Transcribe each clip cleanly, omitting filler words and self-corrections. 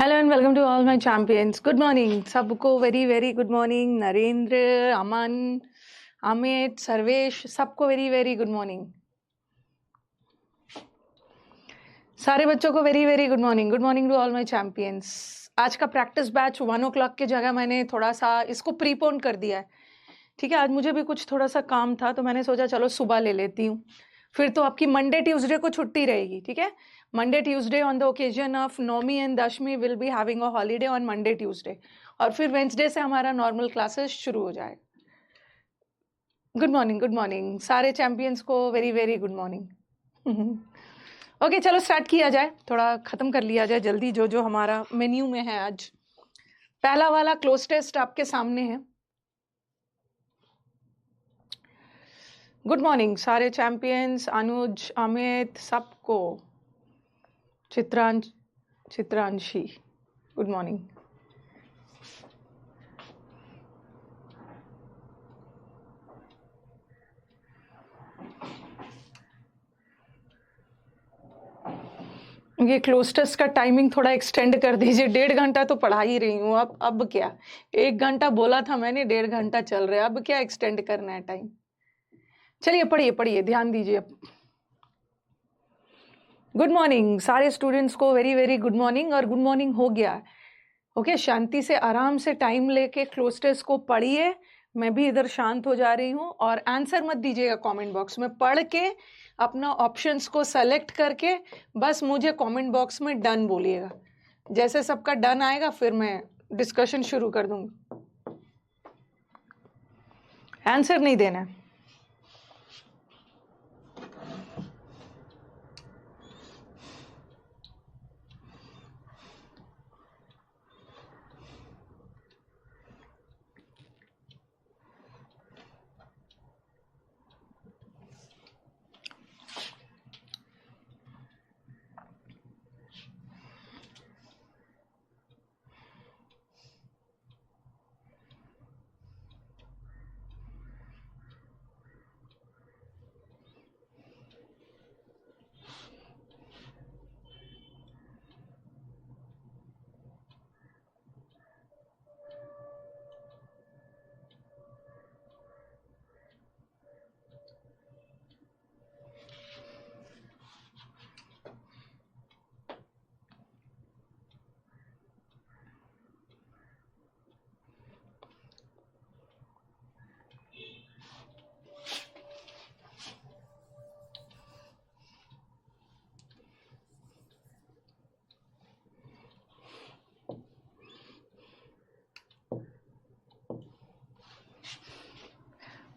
Hello and welcome to all my champions. Good morning सबको, very very good morning. Narendra, Aman, Amit, Sarvesh, सबको very very good morning. सारे बच्चों को very very good morning. Good morning to all my champions. आज का practice batch 1 o'clock की जगह मैंने थोड़ा सा इसको प्रीपोन कर दिया है। ठीक है, आज मुझे भी कुछ थोड़ा सा काम था तो मैंने सोचा चलो सुबह ले लेती हूँ। फिर तो आपकी मंडे ट्यूसडे को छुट्टी रहेगी। ठीक है, Monday Tuesday on the occasion of Naumi and Dashami will be having a holiday on Monday Tuesday, और फिर वेंसडे से हमारा नॉर्मल क्लासेस शुरू हो जाएगा। गुड मॉर्निंग, गुड मॉर्निंग सारे चैंपियंस को, very very good morning. Okay, चलो स्टार्ट किया जाए, थोड़ा खत्म कर लिया जाए जल्दी जो जो हमारा मेन्यू में है। आज पहला वाला क्लोज टेस्ट आपके सामने है। गुड मॉर्निंग सारे चैंपियंस, अनुज, अमित, सबको, चित्रांशी, गुड मॉर्निंग। ये क्लोज टेस्ट का टाइमिंग थोड़ा एक्सटेंड कर दीजिए। 1.5 घंटा तो पढ़ा ही रही हूँ, अब क्या 1 घंटा बोला था मैंने, 1.5 घंटा चल रहा है, अब क्या एक्सटेंड करना है टाइम। चलिए पढ़िए पढ़िए, ध्यान दीजिए। गुड मॉर्निंग सारे स्टूडेंट्स को, वेरी वेरी गुड मॉर्निंग। और गुड मॉर्निंग हो गया। ओके, शांति से आराम से टाइम लेके क्लोज टेस्ट को पढ़िए। मैं भी इधर शांत हो जा रही हूँ। और आंसर मत दीजिएगा कमेंट बॉक्स में, पढ़ के अपना ऑप्शंस को सेलेक्ट करके बस मुझे कमेंट बॉक्स में डन बोलिएगा। जैसे सबका डन आएगा फिर मैं डिस्कशन शुरू कर दूंगी। आंसर नहीं देना है।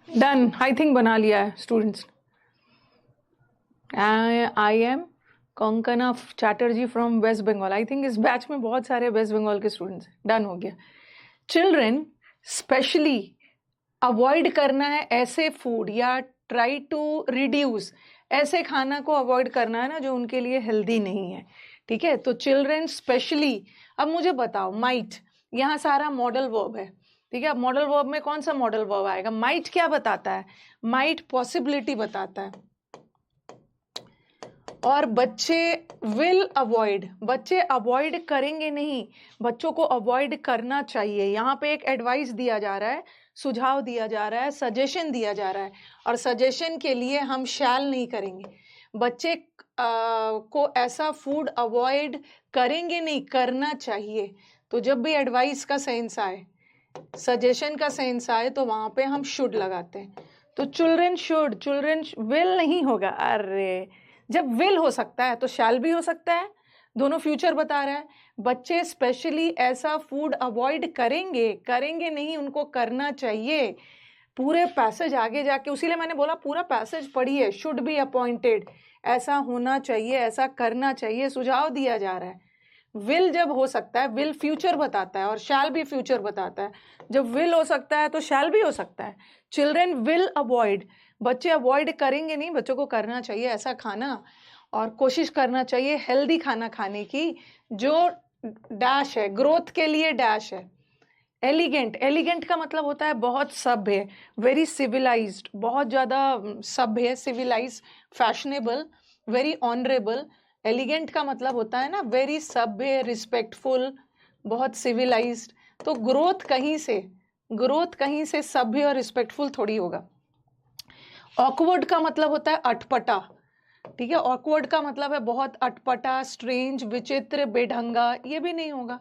डन आई थिंक बना लिया है students. I am Kankana Chatterjee from West Bengal. I think इस बैच में बहुत सारे वेस्ट बंगाल के स्टूडेंट्स हैं। डन हो गया। चिल्ड्रन स्पेशली अवॉइड करना है ऐसे फूड, या ट्राई टू रिड्यूस ऐसे खाना को अवॉइड करना है ना जो उनके लिए हेल्दी नहीं है। ठीक है, तो चिल्ड्रन स्पेशली। अब मुझे बताओ, माइट, यहाँ सारा मॉडल वर्ब है। ठीक है, अब मॉडल वर्ब में कौन सा मॉडल वर्ब आएगा? माइट क्या बताता है? माइट पॉसिबिलिटी बताता है। और बच्चे विल अवॉइड, बच्चे अवॉइड करेंगे नहीं, बच्चों को अवॉइड करना चाहिए। यहाँ पे एक एडवाइस दिया जा रहा है, सुझाव दिया जा रहा है, सजेशन दिया जा रहा है, और सजेशन के लिए हम शैल नहीं करेंगे। बच्चे को ऐसा फूड अवॉइड करेंगे नहीं, करना चाहिए। तो जब भी एडवाइस का सेंस आए, सजेशन का सेंस आए, तो वहां पे हम शुड लगाते हैं। तो चिल्ड्रन शुड, चिल्ड्रन विल नहीं होगा। अरे, जब विल हो सकता है तो शैल भी हो सकता है, दोनों फ्यूचर बता रहा है। बच्चे स्पेशली ऐसा फूड अवॉइड करेंगे, करेंगे नहीं, उनको करना चाहिए। पूरे पैसेज आगे जाके, उसीलिए मैंने बोला पूरा पैसेज पढ़िए। शुड बी अपॉइंटेड, ऐसा होना चाहिए, ऐसा करना चाहिए, सुझाव दिया जा रहा है। विल जब हो सकता है, विल फ्यूचर बताता है, और शैल भी फ्यूचर बताता है। जब विल हो सकता है तो शैल भी हो सकता है। चिल्ड्रन विल अवॉइड, बच्चे अवॉइड करेंगे नहीं, बच्चों को करना चाहिए ऐसा खाना, और कोशिश करना चाहिए हेल्दी खाना खाने की, जो डैश है, ग्रोथ के लिए डैश है। एलिगेंट, एलिगेंट का मतलब होता है बहुत सभ्य, वेरी सिविलाइज्ड, बहुत ज़्यादा सभ्य, civilize, fashionable, very honourable, elegant का मतलब होता है ना वेरी सभ्य, रिस्पेक्टफुल, बहुत सिविलाइज्ड। तो ग्रोथ कहीं से सभ्य और रिस्पेक्टफुल थोड़ी होगा। ऑकवर्ड का मतलब होता है अटपटा, ठीक है, ऑकवर्ड का मतलब है बहुत अटपटा, स्ट्रेंज, विचित्र, बेढंगा, ये भी नहीं होगा।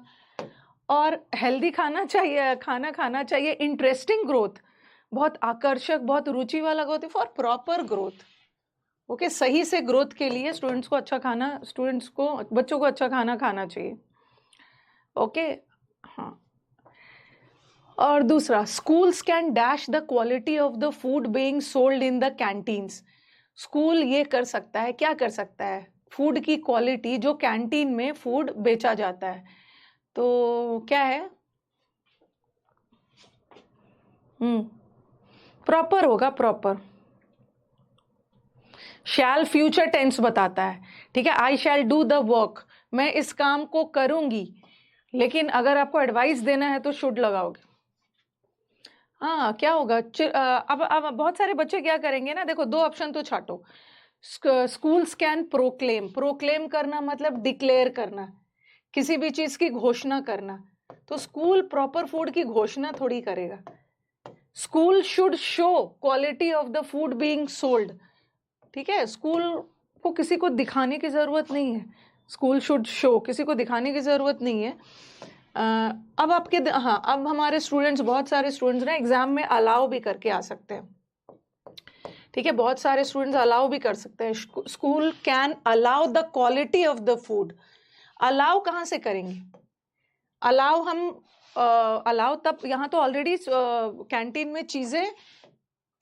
और हेल्दी खाना खाना चाहिए, इंटरेस्टिंग ग्रोथ, बहुत आकर्षक, बहुत रुचि वाला growth, for proper growth. Okay, सही से ग्रोथ के लिए बच्चों को अच्छा खाना खाना चाहिए। ओके, हाँ। और दूसरा, schools can dash the quality of the food being sold in the canteens. School ये कर सकता है, क्या कर सकता है, फूड की क्वालिटी जो कैंटीन में फूड बेचा जाता है, तो क्या है, प्रॉपर होगा, प्रॉपर। शैल फ्यूचर टेंस बताता है, ठीक है, आई शैल डू द वर्क, मैं इस काम को करूंगी। लेकिन अगर आपको एडवाइस देना है तो शुड लगाओगे। हाँ, क्या होगा, अब बहुत सारे बच्चे क्या करेंगे ना, देखो दो ऑप्शन तो छाटो। स्कूल्स कैन प्रोक्लेम करना मतलब डिक्लेयर करना, किसी भी चीज की घोषणा करना। तो स्कूल प्रॉपर फूड की घोषणा थोड़ी करेगा। School should show quality of the food being sold, ठीक है, स्कूल को किसी को दिखाने की जरूरत नहीं है, स्कूल शुड शो, किसी को दिखाने की जरूरत नहीं है। अब अब हमारे स्टूडेंट्स, बहुत सारे स्टूडेंट्स ना एग्जाम में अलाउ भी करके आ सकते हैं, ठीक है, बहुत सारे स्टूडेंट्स अलाउ भी कर सकते हैं। School can allow the quality of the food. Allow कहाँ से करेंगे, अलाउ हम अलाउ तब, यहाँ तो ऑलरेडी कैंटीन में चीजें,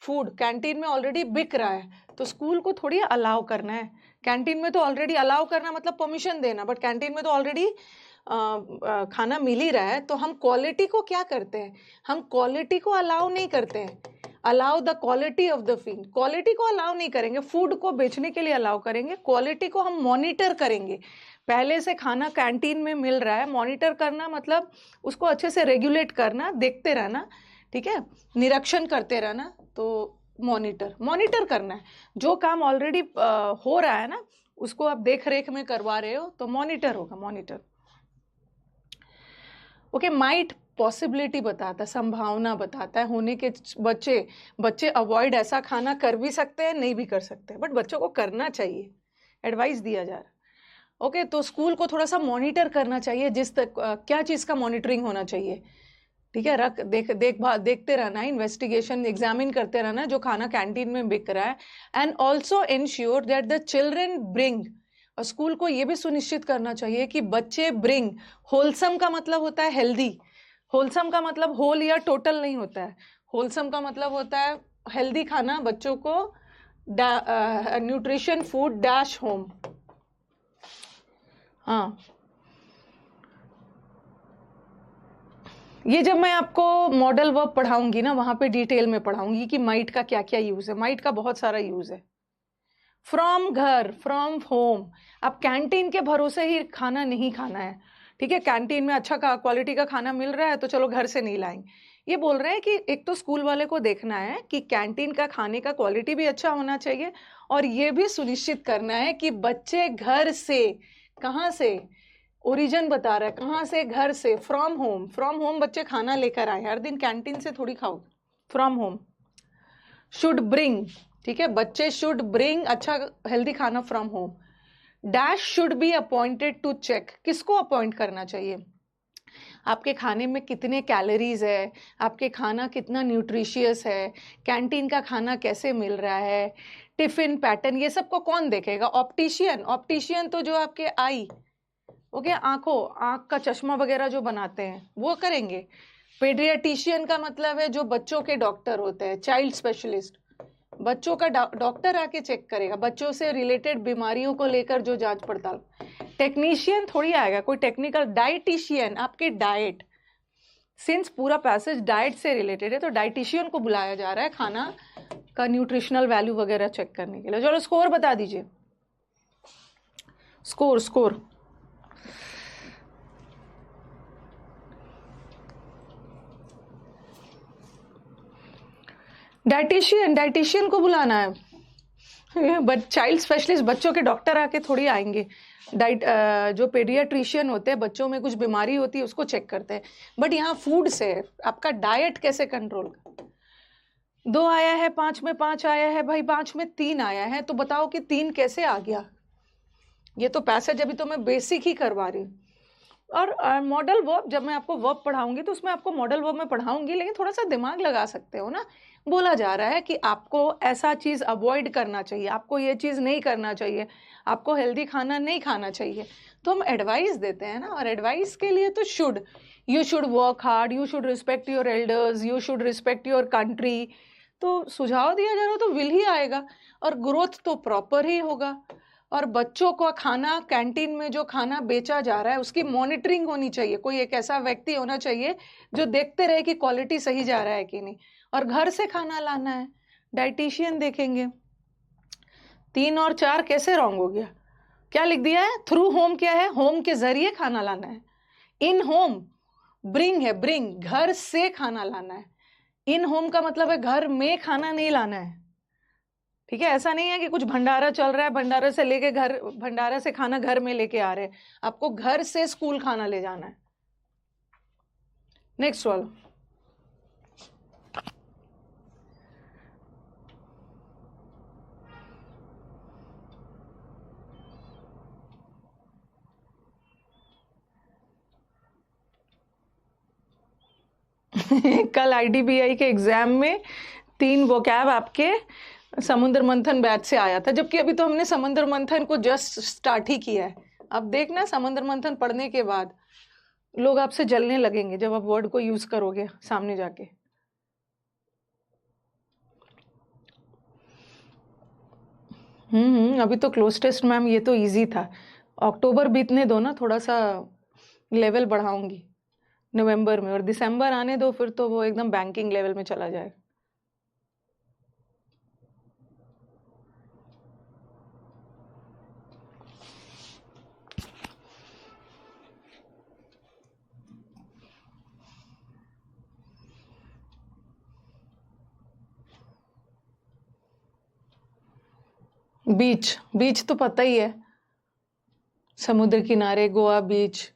फूड कैंटीन में ऑलरेडी बिक रहा है, तो स्कूल को थोड़ी अलाउ करना है। कैंटीन में तो ऑलरेडी अलाउ करना मतलब परमिशन देना, बट कैंटीन में तो ऑलरेडी खाना मिल ही रहा है। तो हम क्वालिटी को क्या करते हैं, हम क्वालिटी को अलाउ नहीं करते हैं, allow the quality of the food. Quality को अलाउ नहीं करेंगे, फूड को बेचने के लिए अलाउ करेंगे, क्वालिटी को हम मॉनिटर करेंगे। पहले से खाना कैंटीन में मिल रहा है, मॉनिटर करना मतलब उसको अच्छे से रेगुलेट करना, देखते रहना, ठीक है, निरीक्षण करते रहना। तो मॉनिटर करना है, जो काम ऑलरेडी हो रहा है ना उसको आप देख रेख में करवा रहे हो, तो मॉनिटर होगा, मॉनिटर। ओके, माइट पॉसिबिलिटी बताता है, संभावना बताता है होने के। बच्चे अवॉइड ऐसा खाना कर भी सकते हैं, नहीं भी कर सकते, बट बच्चों को करना चाहिए, एडवाइस दिया जा रहा है। ओके, तो स्कूल को थोड़ा सा मॉनिटर करना चाहिए, जिस तक क्या चीज का मॉनिटरिंग होना चाहिए, ठीक है, देखते रहना, इन्वेस्टिगेशन, एग्जामिन करते रहना जो खाना कैंटीन में बिक रहा है। And also ensure that the children bring, और स्कूल को यह भी सुनिश्चित करना चाहिए कि बच्चे ब्रिंग, होलसम का मतलब होता है हेल्दी, होलसम का मतलब होल या टोटल नहीं होता है, होलसम का मतलब होता है हेल्दी खाना बच्चों को, न्यूट्रिशन फूड डैश होम। हाँ, ये जब मैं आपको मॉडल वर्ब पढ़ाऊंगी ना, वहां पे डिटेल में पढ़ाऊंगी कि माइट का क्या क्या यूज है। माइट का बहुत सारा यूज है, फ्रॉम घर, फ्रॉम होम। अब कैंटीन के भरोसे ही खाना नहीं खाना है, ठीक है, कैंटीन में अच्छा क्वालिटी का खाना मिल रहा है तो चलो घर से नहीं लाएंगे। ये बोल रहे हैं कि एक तो स्कूल वाले को देखना है कि कैंटीन का खाने का क्वालिटी भी अच्छा होना चाहिए, और ये भी सुनिश्चित करना है कि बच्चे घर से, कहाँ से, ओरिजिन बता रहा है कहाँ से, घर से, फ्रॉम होम। फ्रॉम होम बच्चे खाना लेकर आए, हर दिन कैंटीन से थोड़ी खाओ, फ्रॉम होम। शुड ब्रिंग, ठीक है, बच्चे शुड ब्रिंग अच्छा हेल्दी खाना from home. Dash should be appointed to check, किसको अपॉइंट करना चाहिए, आपके खाने में कितने कैलोरीज है, आपके खाना कितना न्यूट्रिशियस है, कैंटीन का खाना कैसे मिल रहा है, टिफिन पैटर्न, ये सबको कौन देखेगा, ऑप्टिशियन। ऑप्टिशियन तो जो आपके आई, ओके, आंख का चश्मा वगैरह जो बनाते हैं वो करेंगे। पेडियाट्रिशियन का मतलब है जो बच्चों के डॉक्टर होते हैं, चाइल्ड स्पेशलिस्ट, बच्चों का डॉक्टर आके चेक करेगा, बच्चों से रिलेटेड बीमारियों को लेकर जो जांच पड़ताल। टेक्नीशियन थोड़ी आएगा कोई टेक्निकल, डाइटिशियन आपके डाइट, सिंस पूरा पैसेज डाइट से रिलेटेड है तो डाइटिशियन को बुलाया जा रहा है खाना का न्यूट्रिशनल वैल्यू वगैरह चेक करने के लिए। चलो स्कोर बता दीजिए, स्कोर। डाइटिशियन को बुलाना है, बट चाइल्ड स्पेशलिस्ट बच्चों के डॉक्टर आके थोड़ी आएंगे। डाइट जो पेडियाट्रिशियन होते हैं, बच्चों में कुछ बीमारी होती है उसको चेक करते हैं। बट यहाँ फूड से आपका डाइट कैसे कंट्रोल कर। 2 आया है, 5 में 5 आया है भाई, 5 में 3 आया है, तो बताओ कि 3 कैसे आ गया। ये तो पैसेज अभी तो मैं बेसिक ही करवा रही हूँ। और मॉडल वर्ब, जब मैं आपको वर्ब पढ़ाऊंगी तो उसमें आपको मॉडल वर्ब में पढ़ाऊंगी, लेकिन थोड़ा सा दिमाग लगा सकते हो ना। बोला जा रहा है कि आपको ऐसा चीज अवॉइड करना चाहिए, आपको ये चीज नहीं करना चाहिए, आपको हेल्दी खाना नहीं खाना चाहिए, तो हम एडवाइस देते हैं ना। और एडवाइस के लिए तो should, you should work hard, you should respect your elders, you should respect your country. तो सुझाव दिया जा रहा है तो विल ही आएगा, और ग्रोथ तो प्रॉपर ही होगा। और बच्चों का खाना, कैंटीन में जो खाना बेचा जा रहा है उसकी मॉनिटरिंग होनी चाहिए। कोई एक ऐसा व्यक्ति होना चाहिए जो देखते रहे कि क्वालिटी सही जा रहा है कि नहीं। और घर से खाना लाना है, डाइटिशियन देखेंगे। 3 और 4 कैसे रॉन्ग हो गया? क्या लिख दिया है? थ्रू होम क्या है? होम के जरिए खाना लाना है। इन होम ब्रिंग है, ब्रिंग घर से खाना लाना है। इन होम का मतलब है घर में खाना नहीं लाना है। ठीक है, ऐसा नहीं है कि कुछ भंडारा चल रहा है, भंडारा से लेके घर, भंडारा से खाना घर में लेके आ रहे हैं। आपको घर से स्कूल खाना ले जाना है। नेक्स्ट वाला। कल आईडीबीआई के एग्जाम में 3 वोकैब आपके समुद्र मंथन बैच से आया था, जबकि अभी तो हमने समुद्र मंथन को जस्ट स्टार्ट ही किया है। अब देखना, समुद्र मंथन पढ़ने के बाद लोग आपसे जलने लगेंगे जब आप वर्ड को यूज करोगे सामने जाके। अभी तो क्लोज टेस्ट मैम, ये तो इजी था। अक्टूबर बीतने दो ना, थोड़ा सा लेवल बढ़ाऊंगी नवंबर में, और दिसंबर आने दो, फिर तो वो एकदम बैंकिंग लेवल में चला जाए। बीच, बीच तो पता ही है, समुद्र किनारे, गोवा बीच,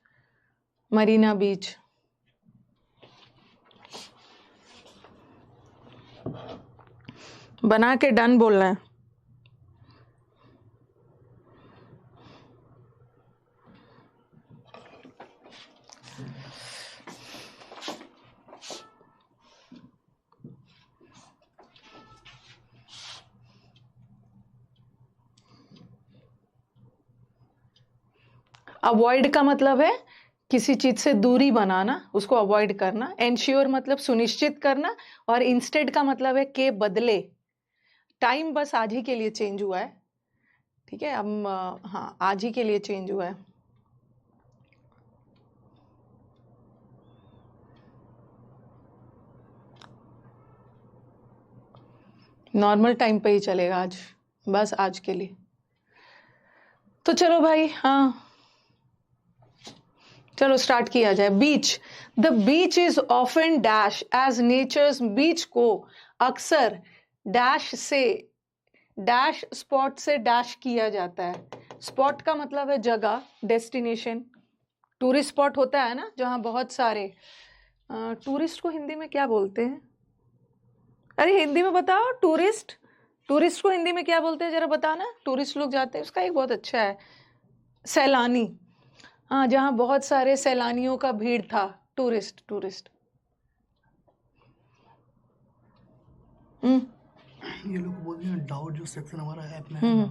मरीना बीच। बना के डन बोलना है। अवॉइड का मतलब है किसी चीज से दूरी बनाना, उसको अवॉइड करना। एंश्योर मतलब सुनिश्चित करना, और इंस्टेड का मतलब है के बदले। टाइम बस आज ही के लिए चेंज हुआ है, ठीक है। अब हाँ, आज ही के लिए चेंज हुआ है। नॉर्मल टाइम पे ही चलेगा आज, बस आज के लिए। तो चलो भाई, हाँ चलो स्टार्ट किया जाए। Beach, the beach is often dash as nature's. Beach को अक्सर डैश से, डैश स्पॉट से डैश किया जाता है। स्पॉट का मतलब है जगह, डेस्टिनेशन। टूरिस्ट स्पॉट होता है ना जहाँ बहुत सारे टूरिस्ट को हिंदी में क्या बोलते हैं? अरे हिंदी में बताओ, टूरिस्ट, टूरिस्ट को हिंदी में क्या बोलते हैं जरा बताना। टूरिस्ट लोग जाते हैं, उसका एक बहुत अच्छा है, सैलानी। हाँ, जहाँ बहुत सारे सैलानियों का भीड़ था, टूरिस्ट, टूरिस्ट। ये लोग बोलते हैं डाउट, जो सेक्शन हमारा ऐप में है ना,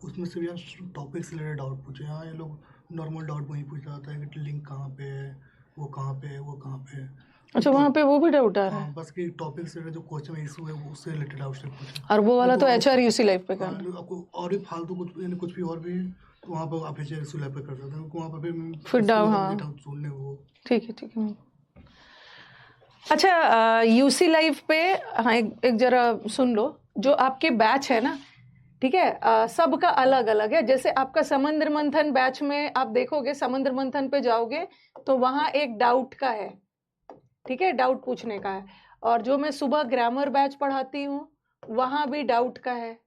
उसमें से यार टॉपिक से रिलेटेड डाउट पूछे। हाँ, ये लोग नॉर्मल डाउट वहीं पूछ जाता है कि लिंक कहाँ पे है, वो कहाँ पे है, वो कहाँ पे है। अच्छा, वहाँ पे वो भी डाउट आ रहा है। हाँ, बस कि टॉपिक से जो क्वेश्चन इशू है वो उससे रिलेटेड डाउट से पूछे। और वो वाला तो देखो, HR UC लाइव पे हाँ, करना। आपको और भी फालतू कुछ, यानी कुछ भी और भी, तो वहाँ पर आप HR लैब पे कर सकते हैं, क्योंकि वहाँ पर फिर डाउट, मुझे हाँ डाउट सुनने वो। ठीक है, ठीक है। अच्छा, UC लाइव पे, हाँ एक जरा सुन लो। जो आपके बैच है ना, ठीक है, सबका अलग अलग है। जैसे आपका समुद्र मंथन बैच में आप देखोगे, समुद्र मंथन पे जाओगे तो वहां एक डाउट का है, ठीक है, डाउट पूछने का है। और जो मैं सुबह ग्रामर बैच पढ़ाती हूँ वहां भी डाउट का है,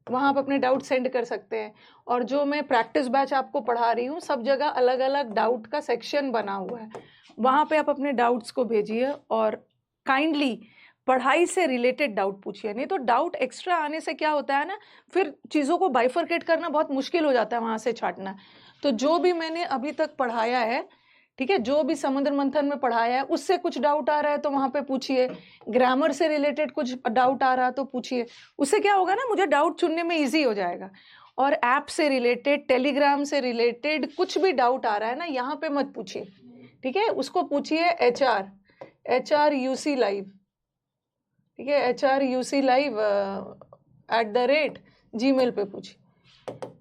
वहाँ आप अपने डाउट सेंड कर सकते हैं। और जो मैं प्रैक्टिस बैच आपको पढ़ा रही हूँ, सब जगह अलग अलग डाउट का सेक्शन बना हुआ है, वहाँ पे आप अपने डाउट्स को भेजिए और काइंडली पढ़ाई से रिलेटेड डाउट पूछिए। नहीं तो डाउट एक्स्ट्रा आने से क्या होता है ना, फिर चीज़ों को बाइफरकेट करना बहुत मुश्किल हो जाता है, वहाँ से छाटना। तो जो भी मैंने अभी तक पढ़ाया है, ठीक है, जो भी समुद्र मंथन में पढ़ाया है, उससे कुछ डाउट आ रहा है तो वहाँ पे पूछिए। ग्रामर से रिलेटेड कुछ डाउट आ रहा तो पूछिए। उससे क्या होगा ना, मुझे डाउट चुनने में ईजी हो जाएगा। और ऐप से रिलेटेड, टेलीग्राम से रिलेटेड कुछ भी डाउट आ रहा है ना, यहाँ पे मत पूछिए, ठीक है, उसको पूछिए HRUC लाइव, ठीक है, HRUC लाइव @gmail पे पूछिए,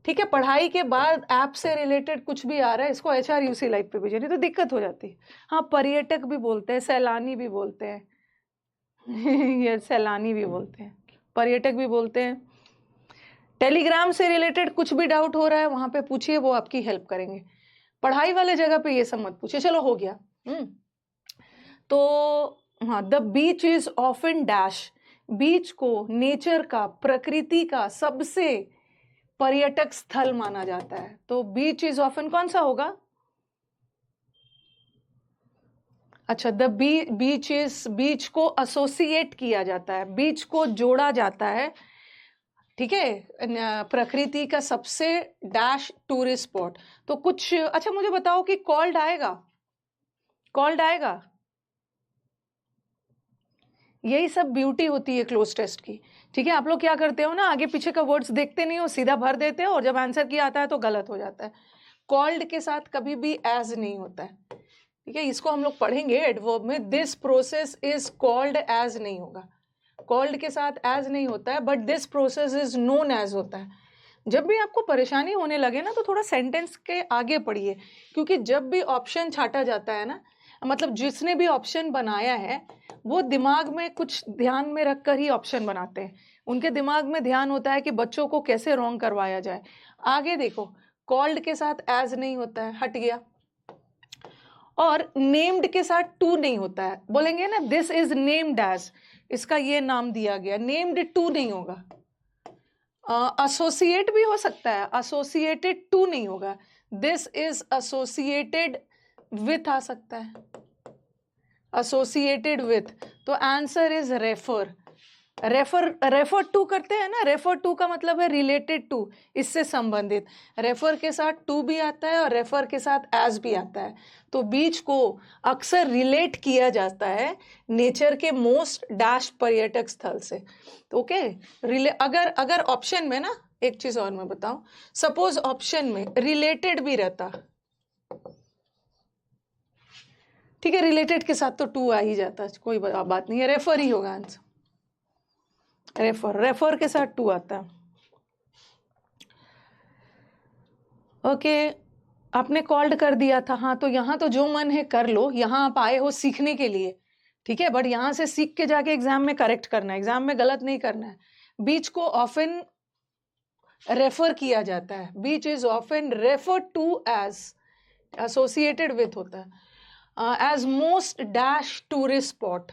ठीक है। पढ़ाई के बाद ऐप से रिलेटेड कुछ भी आ रहा है, इसको HRUC लाइव पे भेजिए, नहीं तो दिक्कत हो जाती है। हाँ, पर्यटक भी बोलते हैं, सैलानी भी बोलते हैं ये सैलानी भी बोलते हैं, पर्यटक भी बोलते हैं। टेलीग्राम से रिलेटेड कुछ भी डाउट हो रहा है, वहां पे पूछिए, वो आपकी हेल्प करेंगे। पढ़ाई वाले जगह पे ये सब मत पूछिए। चलो, हो गया। तो हाँ, the beach is often dash, beach को नेचर का, प्रकृति का सबसे पर्यटक स्थल माना जाता है। तो बीच इज ऑफन कौन सा होगा? अच्छा, द बीच इज, बीच को एसोसिएट किया जाता है, बीच को जोड़ा जाता है, ठीक है, प्रकृति का सबसे डैश टूरिस्ट स्पॉट। तो कुछ, अच्छा मुझे बताओ कि कॉल्ड आएगा? कॉल्ड आएगा? यही सब ब्यूटी होती है क्लोज टेस्ट की, ठीक है। आप लोग क्या करते हो ना, आगे पीछे का वर्ड्स देखते नहीं हो, सीधा भर देते हो, और जब आंसर किया आता है तो गलत हो जाता है। कॉल्ड के साथ कभी भी एज नहीं होता है, ठीक है। इसको हम लोग पढ़ेंगे एडवर्ब में, this process is called as नहीं होगा, कॉल्ड के साथ एज नहीं होता है, but this process is known as होता है। जब भी आपको परेशानी होने लगे ना, तो थोड़ा सेंटेंस के आगे पढ़िए, क्योंकि जब भी ऑप्शन छाटा जाता है ना, मतलब जिसने भी ऑप्शन बनाया है वो दिमाग में कुछ ध्यान में रखकर ही ऑप्शन बनाते हैं। उनके दिमाग में ध्यान होता है कि बच्चों को कैसे रॉन्ग करवाया जाए। आगे देखो, कॉल्ड के साथ एज नहीं होता है, हट गया। और नेम्ड के साथ टू नहीं होता है, बोलेंगे ना दिस इज नेम्ड एज, इसका ये नाम दिया गया, नेम्ड टू नहीं होगा। एसोसिएट भी हो सकता है, एसोसिएटेड टू नहीं होगा, दिस इज एसोसिएटेड विथ आ सकता है, एसोसिएटेड विथ। तो answer is refer. Refer to करते हैं ना, रेफर टू का मतलब है रिलेटेड टू, इससे संबंधित। रेफर के साथ टू भी आता है और रेफर के साथ एज भी आता है। तो बीच को अक्सर रिलेट किया जाता है नेचर के मोस्ट डैश पर्यटक स्थल से। तो ओके, अगर ऑप्शन में ना, एक चीज और मैं बताऊं, सपोज ऑप्शन में रिलेटेड भी रहता, ठीक है, रिलेटेड के साथ तो टू आ ही जाता, कोई बात नहीं है, रेफर ही होगा आंसर। रेफर के साथ टू आता है। ओके, आपने कॉल्ड कर दिया था, हाँ, तो यहाँ तो जो मन है कर लो, यहाँ आप आए हो सीखने के लिए, ठीक है, बट यहाँ से सीख के जाके एग्जाम में करेक्ट करना है, एग्जाम में गलत नहीं करना है। बीच को ऑफन रेफर किया जाता है, beach is often refer to as, associated with होता है, as most dash tourist spot.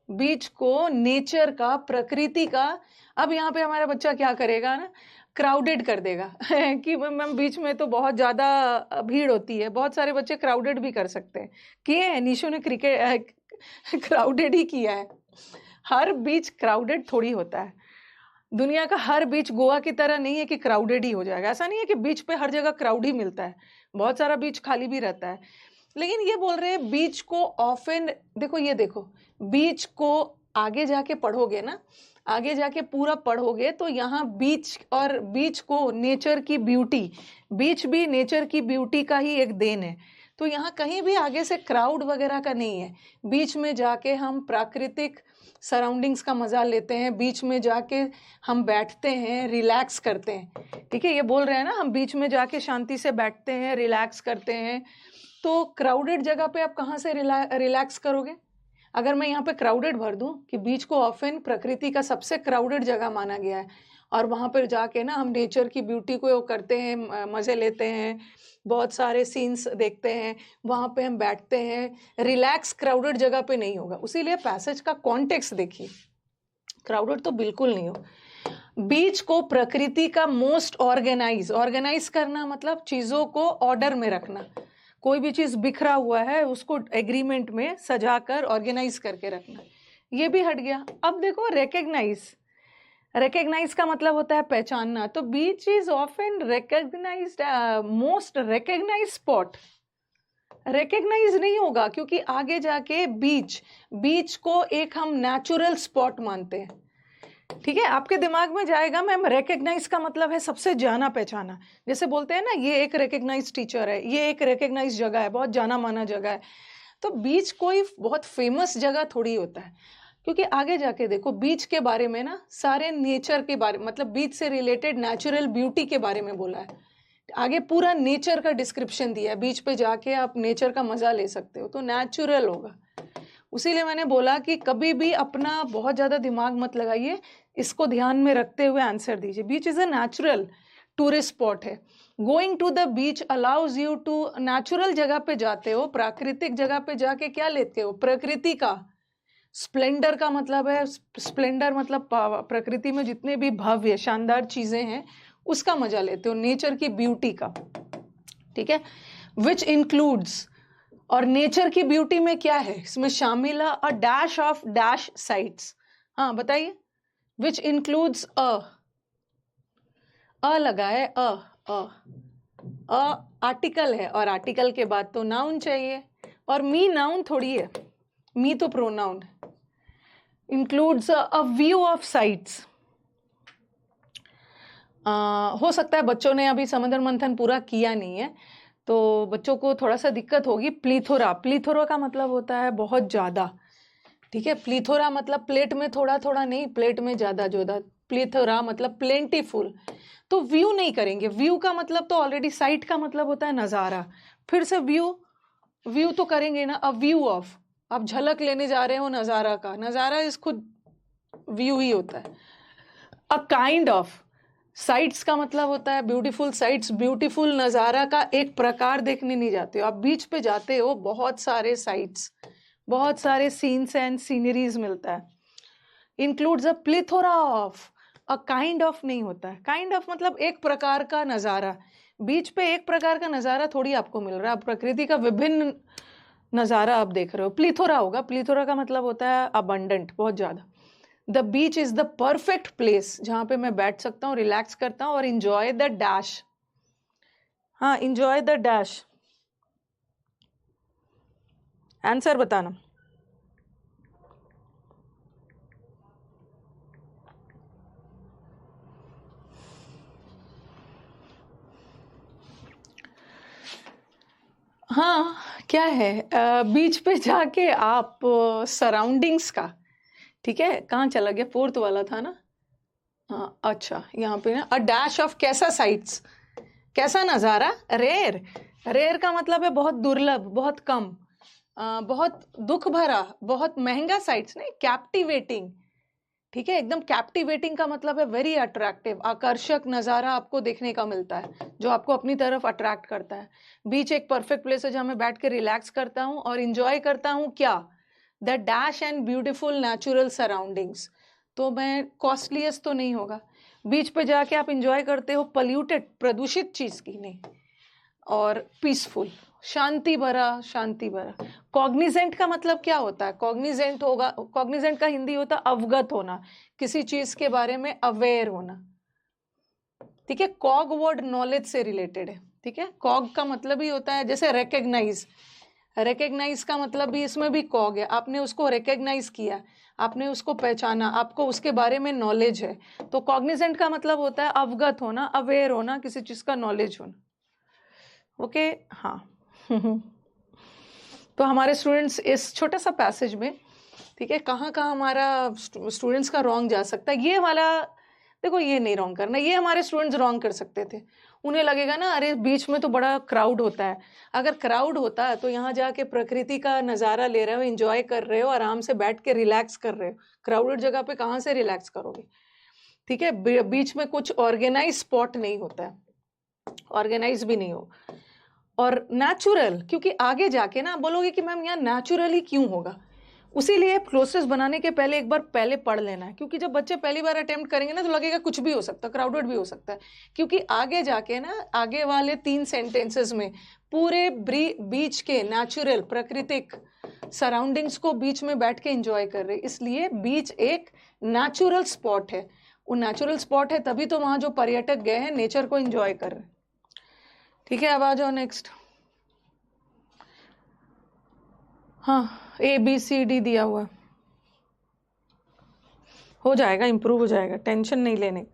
Beach को नेचर का, प्रकृति का। अब यहाँ पे हमारा बच्चा क्या करेगा ना, क्राउडेड कर देगा कि मैम बीच में तो बहुत ज़्यादा भीड़ होती है। बहुत सारे बच्चे क्राउडेड भी कर सकते हैं, किए हैं, निशु ने क्रिकेट क्राउडेड ही किया है। हर बीच क्राउडेड थोड़ी होता है, दुनिया का हर बीच गोवा की तरह नहीं है कि क्राउडेड ही हो जाएगा। ऐसा नहीं है कि बीच पे हर जगह क्राउड ही मिलता है, बहुत सारा बीच खाली भी रहता है। लेकिन ये बोल रहे हैं बीच को ऑफन, देखो ये देखो, बीच को आगे जाके पढ़ोगे ना, आगे जाके पूरा पढ़ोगे तो यहाँ बीच और बीच को नेचर की ब्यूटी, बीच भी नेचर की ब्यूटी का ही एक देन है। तो यहाँ कहीं भी आगे से क्राउड वगैरह का नहीं है। बीच में जाके हम प्राकृतिक सराउंडिंग्स का मजा लेते हैं, बीच में जाके हम बैठते हैं, रिलैक्स करते हैं, ठीक है। ये बोल रहे हैं ना, हम बीच में जाके शांति से बैठते हैं, रिलैक्स करते हैं। तो क्राउडेड जगह पे आप कहाँ से रिलैक्स करोगे? अगर मैं यहाँ पे क्राउडेड भर दूं कि बीच को ऑफन प्रकृति का सबसे क्राउडेड जगह माना गया है, और वहां पर जाके ना हम नेचर की ब्यूटी को करते हैं, मजे लेते हैं, बहुत सारे सीन्स देखते हैं, वहां पे हम बैठते हैं, रिलैक्स क्राउडेड जगह पे नहीं होगा। उसीलिए पैसेज का कॉन्टेक्स्ट देखिए, क्राउडेड तो बिल्कुल नहीं हो। बीच को प्रकृति का मोस्ट ऑर्गेनाइज करना मतलब चीजों को ऑर्डर में रखना। कोई भी चीज बिखरा हुआ है उसको एग्रीमेंट में सजाकर ऑर्गेनाइज करके रखना, ये भी हट गया। अब देखो रिकग्नाइज का मतलब होता है पहचानना, तो beach is often recognized, most recognize spot. Recognize नहीं होगा क्योंकि आगे जाके बीच को एक हम नेचुरल स्पॉट मानते हैं। ठीक है, आपके दिमाग में जाएगा मैम रिकग्नाइज का मतलब है सबसे जाना पहचाना, जैसे बोलते हैं ना ये एक रिकग्नाइज टीचर है, ये एक रिकग्नाइज जगह है, बहुत जाना माना जगह है। तो बीच कोई बहुत फेमस जगह थोड़ी होता है, क्योंकि आगे जाके देखो बीच के बारे में ना सारे नेचर के बारे मतलब बीच से रिलेटेड नेचुरल ब्यूटी के बारे में बोला है। आगे पूरा नेचर का डिस्क्रिप्शन दिया है, बीच पे जाके आप नेचर का मजा ले सकते हो, तो नेचुरल होगा। उसीलिए मैंने बोला कि कभी भी अपना बहुत ज्यादा दिमाग मत लगाइए, इसको ध्यान में रखते हुए आंसर दीजिए। Beach is a natural tourist spot है। Going to the beach allows you to, natural जगह पे जाते हो, प्राकृतिक जगह पे जाके क्या लेते हो, प्रकृति का स्प्लेंडर का मतलब है, स्प्लेंडर मतलब प्रकृति में जितने भी भव्य शानदार चीजें हैं उसका मजा लेते हो, नेचर की ब्यूटी का। ठीक है, विच इंक्लूड्स, और नेचर की ब्यूटी में क्या है, इसमें शामिल है a dash of dash sites. हाँ बताइए, विच इंक्लूड्स अ लगा है, अ आर्टिकल है, और आर्टिकल के बाद तो नाउन चाहिए, और मी नाउन थोड़ी है, मी तो प्रोनाउन है। Includes a view of sites. हो सकता है बच्चों ने अभी समुद्र मंथन पूरा किया नहीं है तो बच्चों को थोड़ा सा दिक्कत होगी। प्लीथोरा का मतलब होता है बहुत ज्यादा। ठीक है, प्लीथोरा मतलब प्लेट में थोड़ा थोड़ा नहीं, प्लेट में ज्यादा ज्यादा। प्लीथोरा मतलब प्लेंटीफुल। तो व्यू नहीं करेंगे, व्यू का मतलब तो ऑलरेडी, साइट का मतलब होता है नजारा, फिर से व्यू तो करेंगे ना। अ व्यू ऑफ, आप झलक लेने जा रहे हो नजारा का, नजारा इस खुद व्यू ही होता है। अ काइंड ऑफ, साइट्स का मतलब होता है ब्यूटीफुल साइट्स, ब्यूटीफुल नज़ारा का एक प्रकार देखने नहीं जाते हो आप, बीच पे जाते हो, बहुत सारे साइट्स, बहुत सारे सीन्स एंड सीनरीज मिलता है। Includes a plethora of, a kind of नहीं होता है, काइंड ऑफ मतलब एक प्रकार का नज़ारा। बीच पे एक प्रकार का नज़ारा थोड़ी आपको मिल रहा है, प्रकृति का विभिन्न नज़ारा आप देख रहे हो। प्लिथोरा होगा, प्लिथोरा का मतलब होता है अबंडेंट, बहुत ज़्यादा। The beach is the perfect place, जहां पे मैं बैठ सकता हूँ, रिलैक्स करता हूँ, और इंजॉय द डैश। हाँ, इंजॉय द डैश, आंसर बताना। हाँ, क्या है, बीच पे जाके आप सराउंडिंग्स का, ठीक है, कहाँ चला गया, फोर्थ वाला था ना। हाँ अच्छा, यहाँ पे ना अ डैश ऑफ कैसा साइट्स, कैसा नज़ारा, रेयर का मतलब है बहुत दुर्लभ, बहुत कम, बहुत दुख भरा, बहुत महंगा साइट्स नहीं, कैप्टिवेटिंग। ठीक है, एकदम कैप्टिवेटिंग का मतलब है वेरी अट्रैक्टिव, आकर्षक नज़ारा आपको देखने का मिलता है जो आपको अपनी तरफ अट्रैक्ट करता है। बीच एक परफेक्ट प्लेस है जहाँ मैं बैठ के रिलैक्स करता हूँ और इंजॉय करता हूँ क्या, the dash and beautiful natural surroundings. तो मैं कॉस्टलीस्ट तो नहीं होगा, बीच पे जाके आप इंजॉय करते हो पल्यूटेड, प्रदूषित चीज की नहीं, और पीसफुल, शांति भरा। कॉग्निजेंट का मतलब क्या होता है, कॉग्निजेंट होगा, कॉग्निजेंट का हिंदी होता है अवगत होना, किसी चीज के बारे में अवेयर होना। ठीक है, कॉग वर्ड नॉलेज से रिलेटेड है। ठीक है, कॉग का मतलब ही होता है जैसे रिकग्नाइज का मतलब भी, इसमें भी कॉग है, आपने उसको रिकग्नाइज किया, आपने उसको पहचाना, आपको उसके बारे में नॉलेज है। तो कॉग्निजेंट का मतलब होता है अवगत होना, अवेयर होना, किसी चीज का नॉलेज होना। ओके हाँ तो हमारे स्टूडेंट्स इस छोटा सा पैसेज में, ठीक है, कहाँ कहाँ हमारा स्टूडेंट्स का रॉन्ग जा सकता है, ये वाला देखो, ये नहीं रॉन्ग करना, ये हमारे स्टूडेंट्स रॉन्ग कर सकते थे। उन्हें लगेगा ना अरे बीच में तो बड़ा क्राउड होता है, अगर क्राउड होता है तो यहाँ जाके प्रकृति का नज़ारा ले रहे हो, एंजॉय कर रहे हो, आराम से बैठ के रिलैक्स कर रहे हो, क्राउडेड जगह पे कहाँ से रिलैक्स करोगे। ठीक है, बीच में कुछ ऑर्गेनाइज स्पॉट नहीं होता है, ऑर्गेनाइज भी नहीं हो, और नेचुरल, क्योंकि आगे जाके ना बोलोगे कि मैम यहाँ नेचुरली क्यों होगा, उसीलिए क्लोसेस बनाने के पहले एक बार पहले पढ़ लेना है, क्योंकि जब बच्चे पहली बार अटेम्प्ट करेंगे ना तो लगेगा कुछ भी हो सकता है, क्राउडेड भी हो सकता है, क्योंकि आगे जाके ना आगे वाले 3 सेंटेंसेस में पूरे बीच के नेचुरल प्राकृतिक सराउंडिंग्स को बीच में बैठ के एंजॉय कर रहे, इसलिए बीच एक नेचुरल स्पॉट है। वो नेचुरल स्पॉट है तभी तो वहां जो पर्यटक गए हैं नेचर को एंजॉय कर रहे हैं। ठीक है, अब आ जाओ नेक्स्ट। हाँ, ABCD दिया हुआ, हो जाएगा, इंप्रूव हो जाएगा, टेंशन नहीं लेने।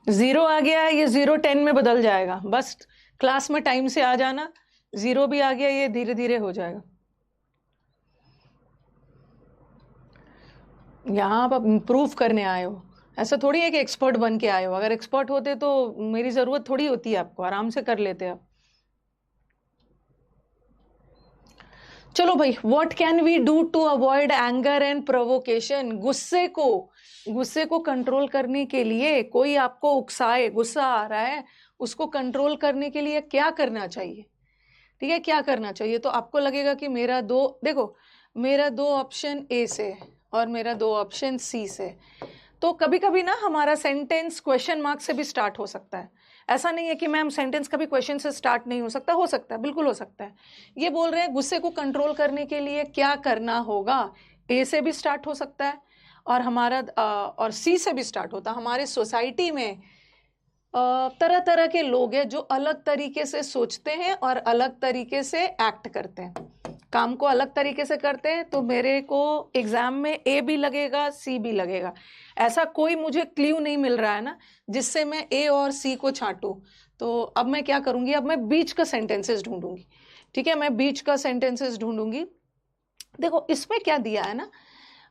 जीरो आ गया है, ये 0 10 में बदल जाएगा, बस क्लास में टाइम से आ जाना। 0 भी आ गया, ये धीरे धीरे हो जाएगा। यहाँ आप इम्प्रूव करने आए हो, ऐसा थोड़ी है कि एक्सपर्ट बन के आए हो। अगर एक्सपर्ट होते तो मेरी जरूरत थोड़ी होती है आपको, आराम से कर लेते आप। चलो भाई, what can we do to avoid anger and provocation? गुस्से को कंट्रोल करने के लिए, कोई आपको उकसाए, गुस्सा आ रहा है, उसको कंट्रोल करने के लिए क्या करना चाहिए? ठीक है, क्या करना चाहिए? तो आपको लगेगा कि मेरा दो ऑप्शन ए से और मेरा 2 ऑप्शन सी से। तो कभी कभी ना हमारा सेंटेंस क्वेश्चन मार्क से भी स्टार्ट हो सकता है। ऐसा नहीं है कि मैम सेंटेंस कभी क्वेश्चन से स्टार्ट नहीं हो सकता है, बिल्कुल हो सकता है। ये बोल रहे हैं गुस्से को कंट्रोल करने के लिए क्या करना होगा, ए से भी स्टार्ट हो सकता है और हमारा और सी से भी स्टार्ट होता है। हमारे सोसाइटी में तरह तरह के लोग हैं जो अलग तरीके से सोचते हैं और अलग तरीके से एक्ट करते हैं, काम को अलग तरीके से करते हैं। तो मेरे को एग्जाम में ए भी लगेगा, सी भी लगेगा। ऐसा कोई मुझे क्ल्यू नहीं मिल रहा है ना जिससे मैं ए और सी को छांटूं। तो अब मैं क्या करूंगी, अब मैं बीच का सेंटेंसेस ढूंढूंगी। ठीक है, मैं बीच का सेंटेंसेस ढूंढूंगी। देखो इसमें क्या दिया है ना,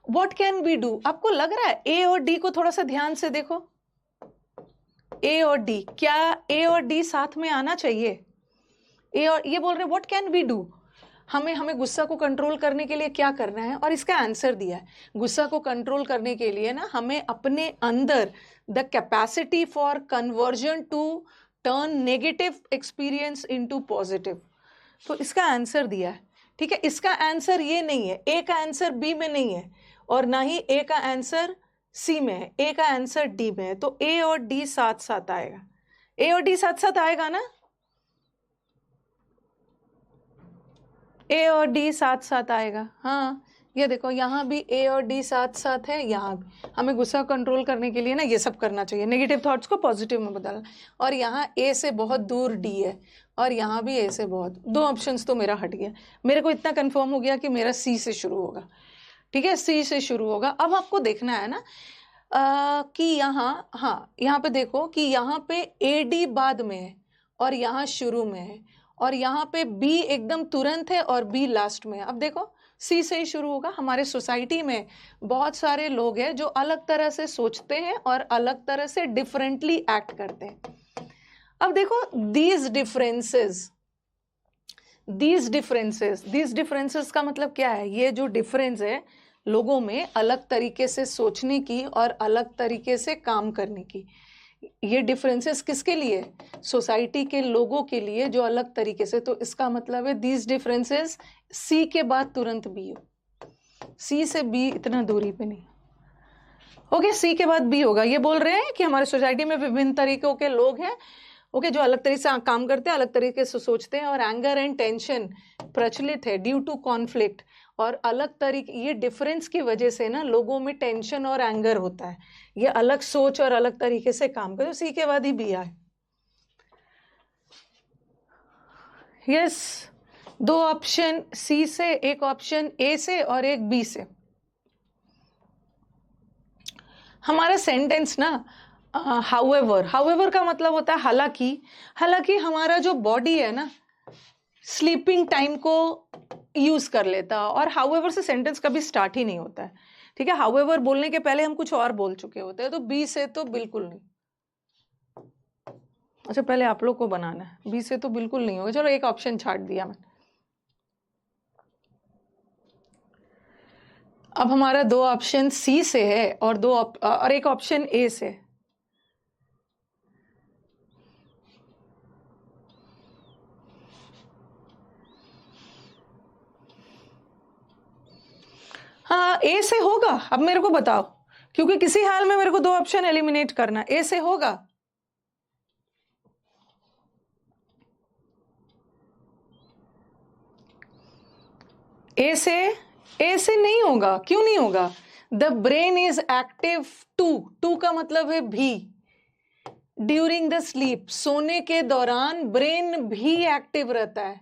व्हाट कैन वी डू। आपको लग रहा है ए और डी को थोड़ा सा ध्यान से देखो, ए और डी, क्या ए और डी साथ में आना चाहिए? ए और ये बोल रहे हैं व्हाट कैन वी डू, हमें गुस्सा को कंट्रोल करने के लिए क्या करना है, और इसका आंसर दिया है। गुस्सा को कंट्रोल करने के लिए ना हमें अपने अंदर the capacity for conversion to turn negative experience into positive, तो इसका आंसर दिया है। ठीक है, इसका आंसर ये नहीं है, ए का आंसर बी में नहीं है और ना ही ए का आंसर सी में है, ए का आंसर डी में है। तो ए और डी साथ साथ आएगा, ए और डी साथ साथ आएगा ना, ए और डी साथ साथ आएगा। हाँ, ये देखो यहाँ भी ए और डी साथ साथ है, यहाँ भी। हमें गुस्सा कंट्रोल करने के लिए ना ये सब करना चाहिए, नेगेटिव थॉट्स को पॉजिटिव में बदलना। और यहाँ ए से बहुत दूर डी है और यहाँ भी ए से बहुत, 2 ऑप्शंस तो मेरा हट गया। मेरे को इतना कंफर्म हो गया कि मेरा सी से शुरू होगा। ठीक है, सी से शुरू होगा। अब आपको देखना है ना कि यहाँ, हाँ यहाँ पे देखो कि यहाँ पे ए डी बाद में है और यहाँ शुरू में है और यहाँ पे बी एकदम तुरंत है और बी लास्ट में है। अब देखो सी से ही शुरू होगा। हमारे सोसाइटी में बहुत सारे लोग हैं जो अलग तरह से सोचते हैं और अलग तरह से डिफरेंटली एक्ट करते हैं। अब देखो दीज डिफरेंसेस का मतलब क्या है? ये जो डिफरेंस है लोगों में अलग तरीके से सोचने की और अलग तरीके से काम करने की, ये डिफरेंसेस किसके लिए? सोसाइटी के लोगों के लिए जो अलग तरीके से। तो इसका मतलब है दीज डिफरेंसेस सी के बाद तुरंत बी हो, सी से बी इतना दूरी पे नहीं। ओके, सी के बाद बी होगा। ये बोल रहे हैं कि हमारे सोसाइटी में विभिन्न तरीकों के लोग हैं, ओके, जो अलग तरीके से काम करते हैं, अलग तरीके से सोचते हैं और एंगर एंड टेंशन प्रचलित है ड्यू टू कॉन्फ्लिक्ट। और अलग तरीके, ये डिफरेंस की वजह से ना लोगों में टेंशन और एंगर होता है, ये अलग सोच और अलग तरीके से काम करे। तो सी के बाद ही बी आए। यस, 2 ऑप्शन सी से, 1 ऑप्शन ए से और 1 बी से। हमारा सेंटेंस ना हाउएवर का मतलब होता है हालांकि हमारा जो बॉडी है ना स्लीपिंग टाइम को यूज कर लेता है और हाउएवर से सेंटेंस कभी स्टार्ट ही नहीं होता है। ठीक है, हाउएवर बोलने के पहले हम कुछ और बोल चुके होते हैं। तो बी से तो बिल्कुल नहीं। अच्छा, पहले आप लोग को बनाना है, बी से तो बिल्कुल नहीं होगा। चलो 1 ऑप्शन छाट दिया मैंने। अब हमारा 2 ऑप्शन सी से है और 1 ऑप्शन ए से। हाँ, ए से होगा। अब मेरे को बताओ, क्योंकि किसी हाल में मेरे को 2 ऑप्शन एलिमिनेट करना, ए से होगा? ए से नहीं होगा। क्यों नहीं होगा? The brain is active too का मतलब है भी, ड्यूरिंग द स्लीप, सोने के दौरान ब्रेन भी एक्टिव रहता है।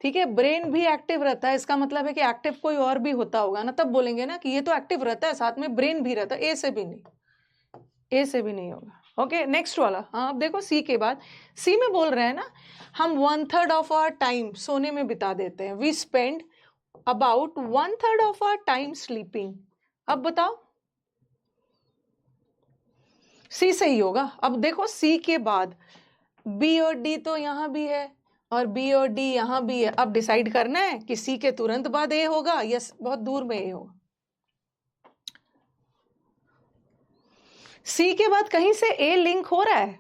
ठीक है, ब्रेन भी एक्टिव रहता है, इसका मतलब है कि एक्टिव कोई और भी होता होगा ना, तब बोलेंगे ना कि ये तो एक्टिव रहता है, साथ में ब्रेन भी रहता है। ए से भी नहीं, ए से भी नहीं होगा। ओके, नेक्स्ट वाला। हाँ, अब देखो सी के बाद, सी में बोल रहे हैं ना, हम 1/3 ऑफ आवर टाइम सोने में बिता देते हैं। We spend about 1/3 of our time sleeping. अब बताओ, सी सही होगा। अब देखो सी के बाद बी और डी तो यहां भी है और बी और डी यहां भी है। अब डिसाइड करना है कि सी के तुरंत बाद ए होगा या बहुत दूर में ए होगा। सी के बाद कहीं से ए लिंक हो रहा है।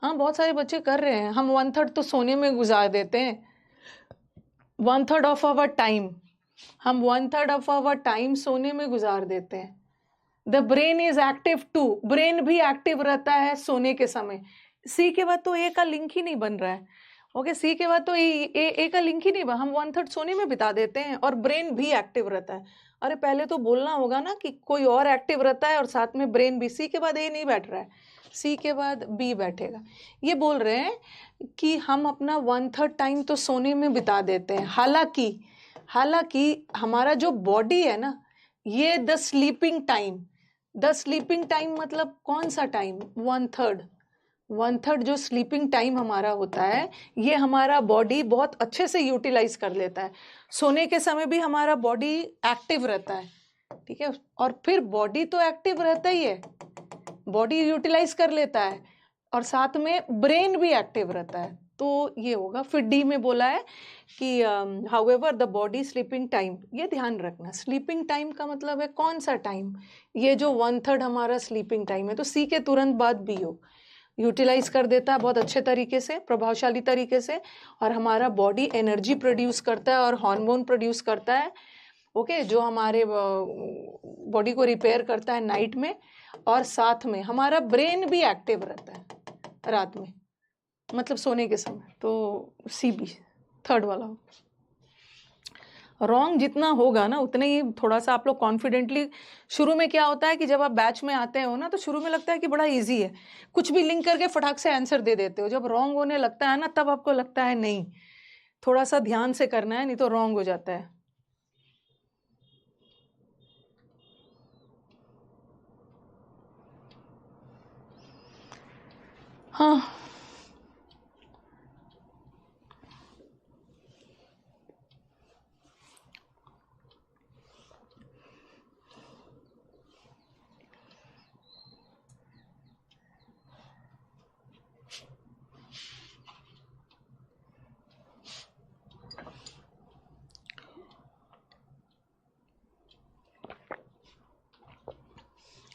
हाँ, बहुत सारे बच्चे कर रहे हैं। हम 1/3 तो सोने में गुजार देते हैं, 1/3 ऑफ आवर टाइम, हम 1/3 ऑफ आवर टाइम सोने में गुजार देते हैं। The brain is active too, brain भी एक्टिव रहता है सोने के समय। सी के बाद तो ए का लिंक ही नहीं बन रहा है। ओके, सी के बाद तो ए का लिंक ही नहीं बना। हम 1/3 सोने में बिता देते हैं और ब्रेन भी एक्टिव रहता है। अरे पहले तो बोलना होगा ना कि कोई और एक्टिव रहता है और साथ में ब्रेन भी। सी के बाद ए नहीं बैठ रहा है, सी के बाद बी बैठेगा। ये बोल रहे हैं कि हम अपना 1/3 टाइम तो सोने में बिता देते हैं। हालांकि हमारा जो बॉडी है ना, ये द स्लीपिंग टाइम मतलब कौन सा टाइम? 1/3 जो स्लीपिंग टाइम हमारा होता है, ये हमारा बॉडी बहुत अच्छे से यूटिलाइज कर लेता है। सोने के समय भी हमारा बॉडी एक्टिव रहता है। ठीक है, और फिर बॉडी तो एक्टिव रहता ही है, बॉडी यूटिलाइज कर लेता है और साथ में ब्रेन भी एक्टिव रहता है। तो ये होगा। फिर डी में बोला है कि however the body sleeping time, ये ध्यान रखना, स्लीपिंग टाइम का मतलब है कौन सा टाइम? ये जो 1/3 हमारा स्लीपिंग टाइम है। तो सी के तुरंत बाद बी हो, यूटिलाइज कर देता है बहुत अच्छे तरीके से, प्रभावशाली तरीके से, और हमारा बॉडी एनर्जी प्रोड्यूस करता है और हार्मोन प्रोड्यूस करता है। ओके, जो हमारे बॉडी को रिपेयर करता है नाइट में, और साथ में हमारा ब्रेन भी एक्टिव रहता है रात में, मतलब सोने के समय। तो सी बी थर्ड वाला हो। रॉन्ग जितना होगा ना उतने ही थोड़ा सा आप लोग कॉन्फिडेंटली। शुरू में क्या होता है कि जब आप बैच में आते हो ना, तो शुरू में लगता है कि बड़ा इजी है, कुछ भी लिंक करके फटाक से आंसर दे देते हो। जब रॉन्ग होने लगता है ना, तब आपको लगता है नहीं, थोड़ा सा ध्यान से करना है, नहीं तो रॉन्ग हो जाता है। हाँ,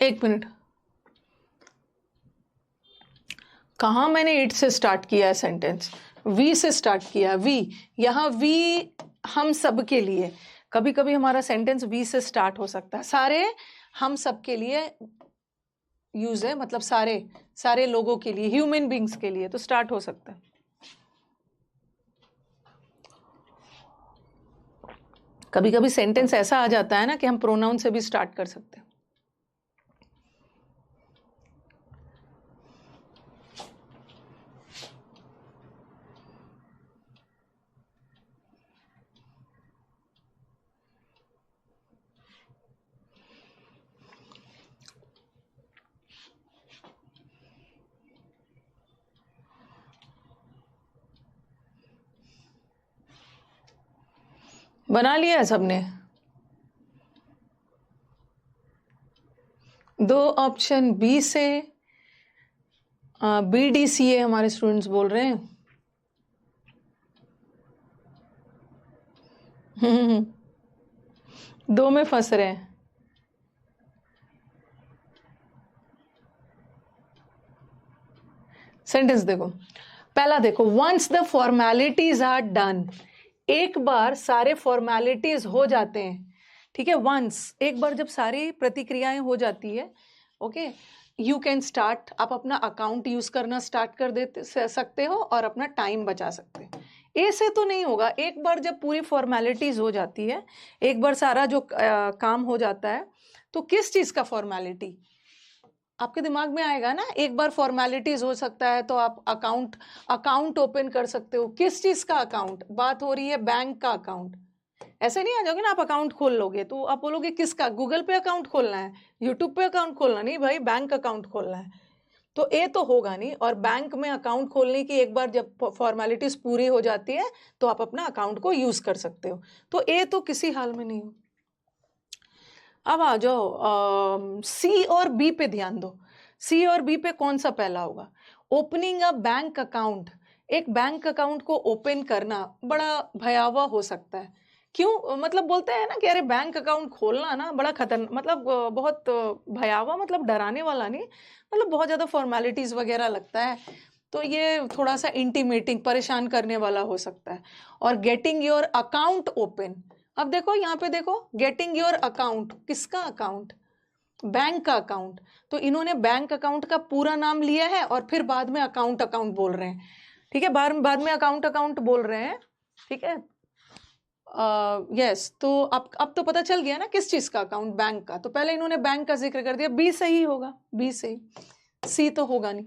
एक मिनट, कहाँ मैंने इट से स्टार्ट किया है सेंटेंस? वी से स्टार्ट किया। वी, यहाँ वी हम सब के लिए। कभी कभी हमारा सेंटेंस वी से स्टार्ट हो सकता है। सारे हम सब के लिए यूज है, मतलब सारे लोगों के लिए, ह्यूमन बींग्स के लिए, तो स्टार्ट हो सकता है। कभी कभी सेंटेंस ऐसा आ जाता है ना कि हम प्रोनाउन से भी स्टार्ट कर सकते हैं। बना लिया है सबने? 2 ऑप्शन बी से बी डी सी ए हमारे स्टूडेंट्स बोल रहे हैं। 2 में फंस रहे हैं। सेंटेंस देखो, पहला देखो, once the formalities are done, एक बार सारे फॉर्मेलिटीज हो जाते हैं, ठीक है, वंस, एक बार जब सारी प्रतिक्रियाएं हो जाती है, ओके, यू कैन स्टार्ट, आप अपना अकाउंट यूज करना स्टार्ट कर सकते हो और अपना टाइम बचा सकते हो। ए से तो नहीं होगा, एक बार जब पूरी फॉर्मेलिटीज हो जाती है, एक बार सारा जो काम हो जाता है, तो किस चीज का फॉर्मेलिटी आपके दिमाग में आएगा ना, एक बार फॉर्मेलिटीज हो सकता है तो आप अकाउंट ओपन कर सकते हो। किस चीज का अकाउंट, बात हो रही है बैंक का अकाउंट। ऐसे नहीं आ जाओगे ना आप अकाउंट खोल लोगे तो आप बोलोगे किसका, गूगल पे अकाउंट खोलना है, यूट्यूब पे अकाउंट खोलना, नहीं भाई बैंक अकाउंट खोलना है। तो ए तो होगा नहीं, और बैंक में अकाउंट खोलने की एक बार जब फॉर्मेलिटीज पूरी हो जाती है तो आप अपना अकाउंट को यूज कर सकते हो। तो ए तो किसी हाल में नहीं हो। अब आ जाओ सी और बी पे ध्यान दो। सी और बी पे कौन सा पहला होगा? Opening a bank account. एक बैंक अकाउंट को ओपन करना बड़ा भयावह हो सकता है। क्यों? मतलब बोलते हैं ना कि अरे बैंक अकाउंट खोलना ना बड़ा खतरनाक, मतलब बहुत भयावह, मतलब डराने वाला नहीं, मतलब बहुत ज्यादा फॉर्मेलिटीज वगैरह लगता है, तो ये थोड़ा सा इंटीमेटिंग, परेशान करने वाला हो सकता है। और गेटिंग योर अकाउंट ओपन, अब देखो यहाँ पे देखो, गेटिंग योर अकाउंट, किसका अकाउंट? बैंक का अकाउंट। तो इन्होंने बैंक अकाउंट का पूरा नाम लिया है और फिर बाद में अकाउंट अकाउंट बोल रहे हैं, ठीक है, बाद में अकाउंट अकाउंट बोल रहे हैं, ठीक है। यस, तो अब तो पता चल गया ना किस चीज का अकाउंट, बैंक का। तो पहले इन्होंने बैंक का जिक्र कर दिया, बी सही होगा, बी सही, सी तो होगा नहीं,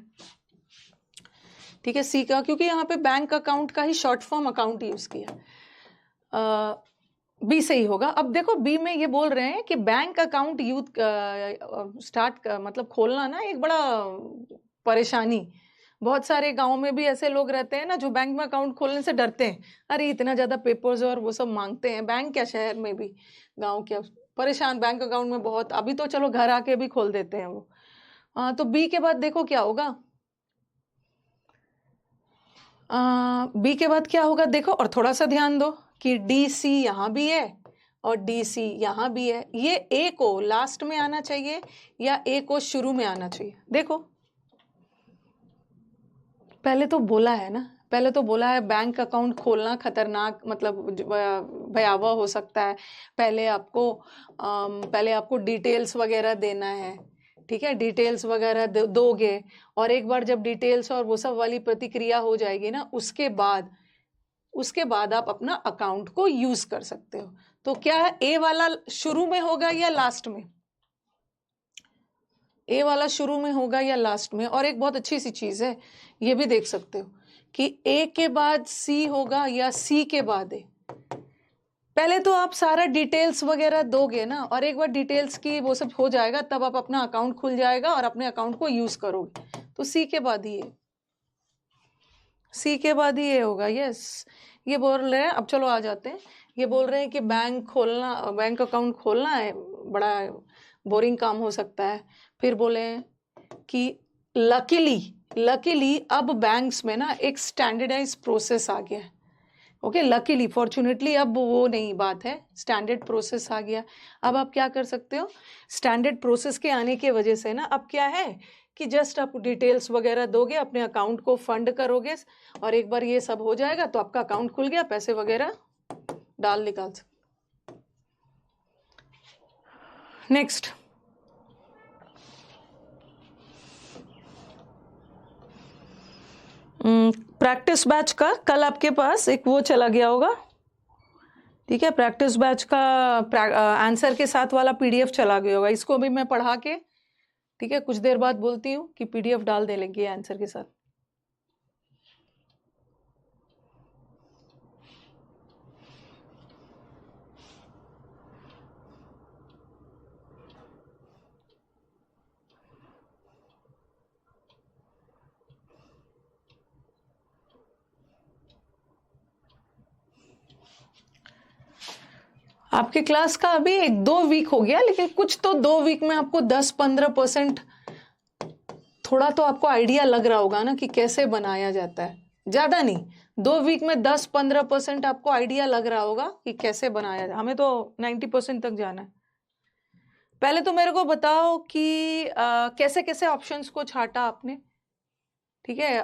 ठीक है, सी का, क्योंकि यहाँ पे बैंक अकाउंट का ही शॉर्ट फॉर्म अकाउंट यूज किया। बी सही होगा। अब देखो बी में ये बोल रहे हैं कि बैंक अकाउंट स्टार्ट मतलब खोलना ना एक बड़ा परेशानी। बहुत सारे गांव में भी ऐसे लोग रहते हैं ना जो बैंक में अकाउंट खोलने से डरते हैं, अरे इतना ज्यादा पेपर्स और वो सब मांगते हैं, बैंक क्या शहर में भी, गांव क्या, परेशान बैंक अकाउंट में बहुत। अभी तो चलो घर आके भी खोल देते हैं वो। तो बी के बाद देखो क्या होगा, बी के बाद क्या होगा देखो, और थोड़ा सा ध्यान दो कि डी सी यहाँ भी है और डी सी यहाँ भी है। ये ए को लास्ट में आना चाहिए या ए को शुरू में आना चाहिए? देखो पहले तो बोला है ना, पहले तो बोला है बैंक अकाउंट खोलना खतरनाक, मतलब भयावह हो सकता है। पहले आपको डिटेल्स वगैरह देना है, ठीक है, डिटेल्स वगैरह दोगे, और एक बार जब डिटेल्स और वो सब वाली प्रतिक्रिया हो जाएगी ना, उसके बाद आप अपना अकाउंट को यूज कर सकते हो। तो क्या ए वाला शुरू में होगा या लास्ट में? ए वाला शुरू में होगा या लास्ट में? और एक बहुत अच्छी सी चीज है, ये भी देख सकते हो कि ए के बाद सी होगा या सी के बाद ए। पहले तो आप सारा डिटेल्स वगैरह दोगे ना, और एक बार डिटेल्स की वो सब हो जाएगा तब आप अपना अकाउंट खुल जाएगा और अपने अकाउंट को यूज करोगे। तो सी के बाद ही है, सी के बाद ही ये होगा। यस, ये बोल रहे हैं, अब चलो आ जाते हैं। ये बोल रहे हैं कि बैंक अकाउंट खोलना है बड़ा बोरिंग काम हो सकता है। फिर बोले कि लकीली अब बैंक्स में ना एक स्टैंडर्डाइज प्रोसेस आ गया है। ओके, लकीली, फॉर्चुनेटली अब वो नहीं बात है, स्टैंडर्ड प्रोसेस आ गया। अब आप क्या कर सकते हो, स्टैंडर्ड प्रोसेस के आने की वजह से ना अब क्या है कि जस्ट आप डिटेल्स वगैरह दोगे, अपने अकाउंट को फंड करोगे, और एक बार ये सब हो जाएगा तो आपका अकाउंट खुल गया, पैसे वगैरह डाल निकाल सकते। नेक्स्ट, प्रैक्टिस बैच का कल आपके पास एक वो चला गया होगा, ठीक है, प्रैक्टिस बैच का आंसर के साथ वाला पीडीएफ चला गया होगा। इसको भी मैं पढ़ा के, ठीक है, कुछ देर बाद बोलती हूँ कि पीडीएफ डाल दे लेंगे आंसर के साथ। आपकी क्लास का अभी 1-2 वीक हो गया, लेकिन कुछ तो 2 वीक में आपको 10-15% थोड़ा तो आपको आइडिया लग रहा होगा ना कि कैसे बनाया जाता है। ज्यादा नहीं, 2 वीक में 10-15% आपको आइडिया लग रहा होगा कि कैसे बनाया जाए। हमें तो 90% तक जाना है। पहले तो मेरे को बताओ कि कैसे कैसे ऑप्शंस को छाटा आपने, ठीक है।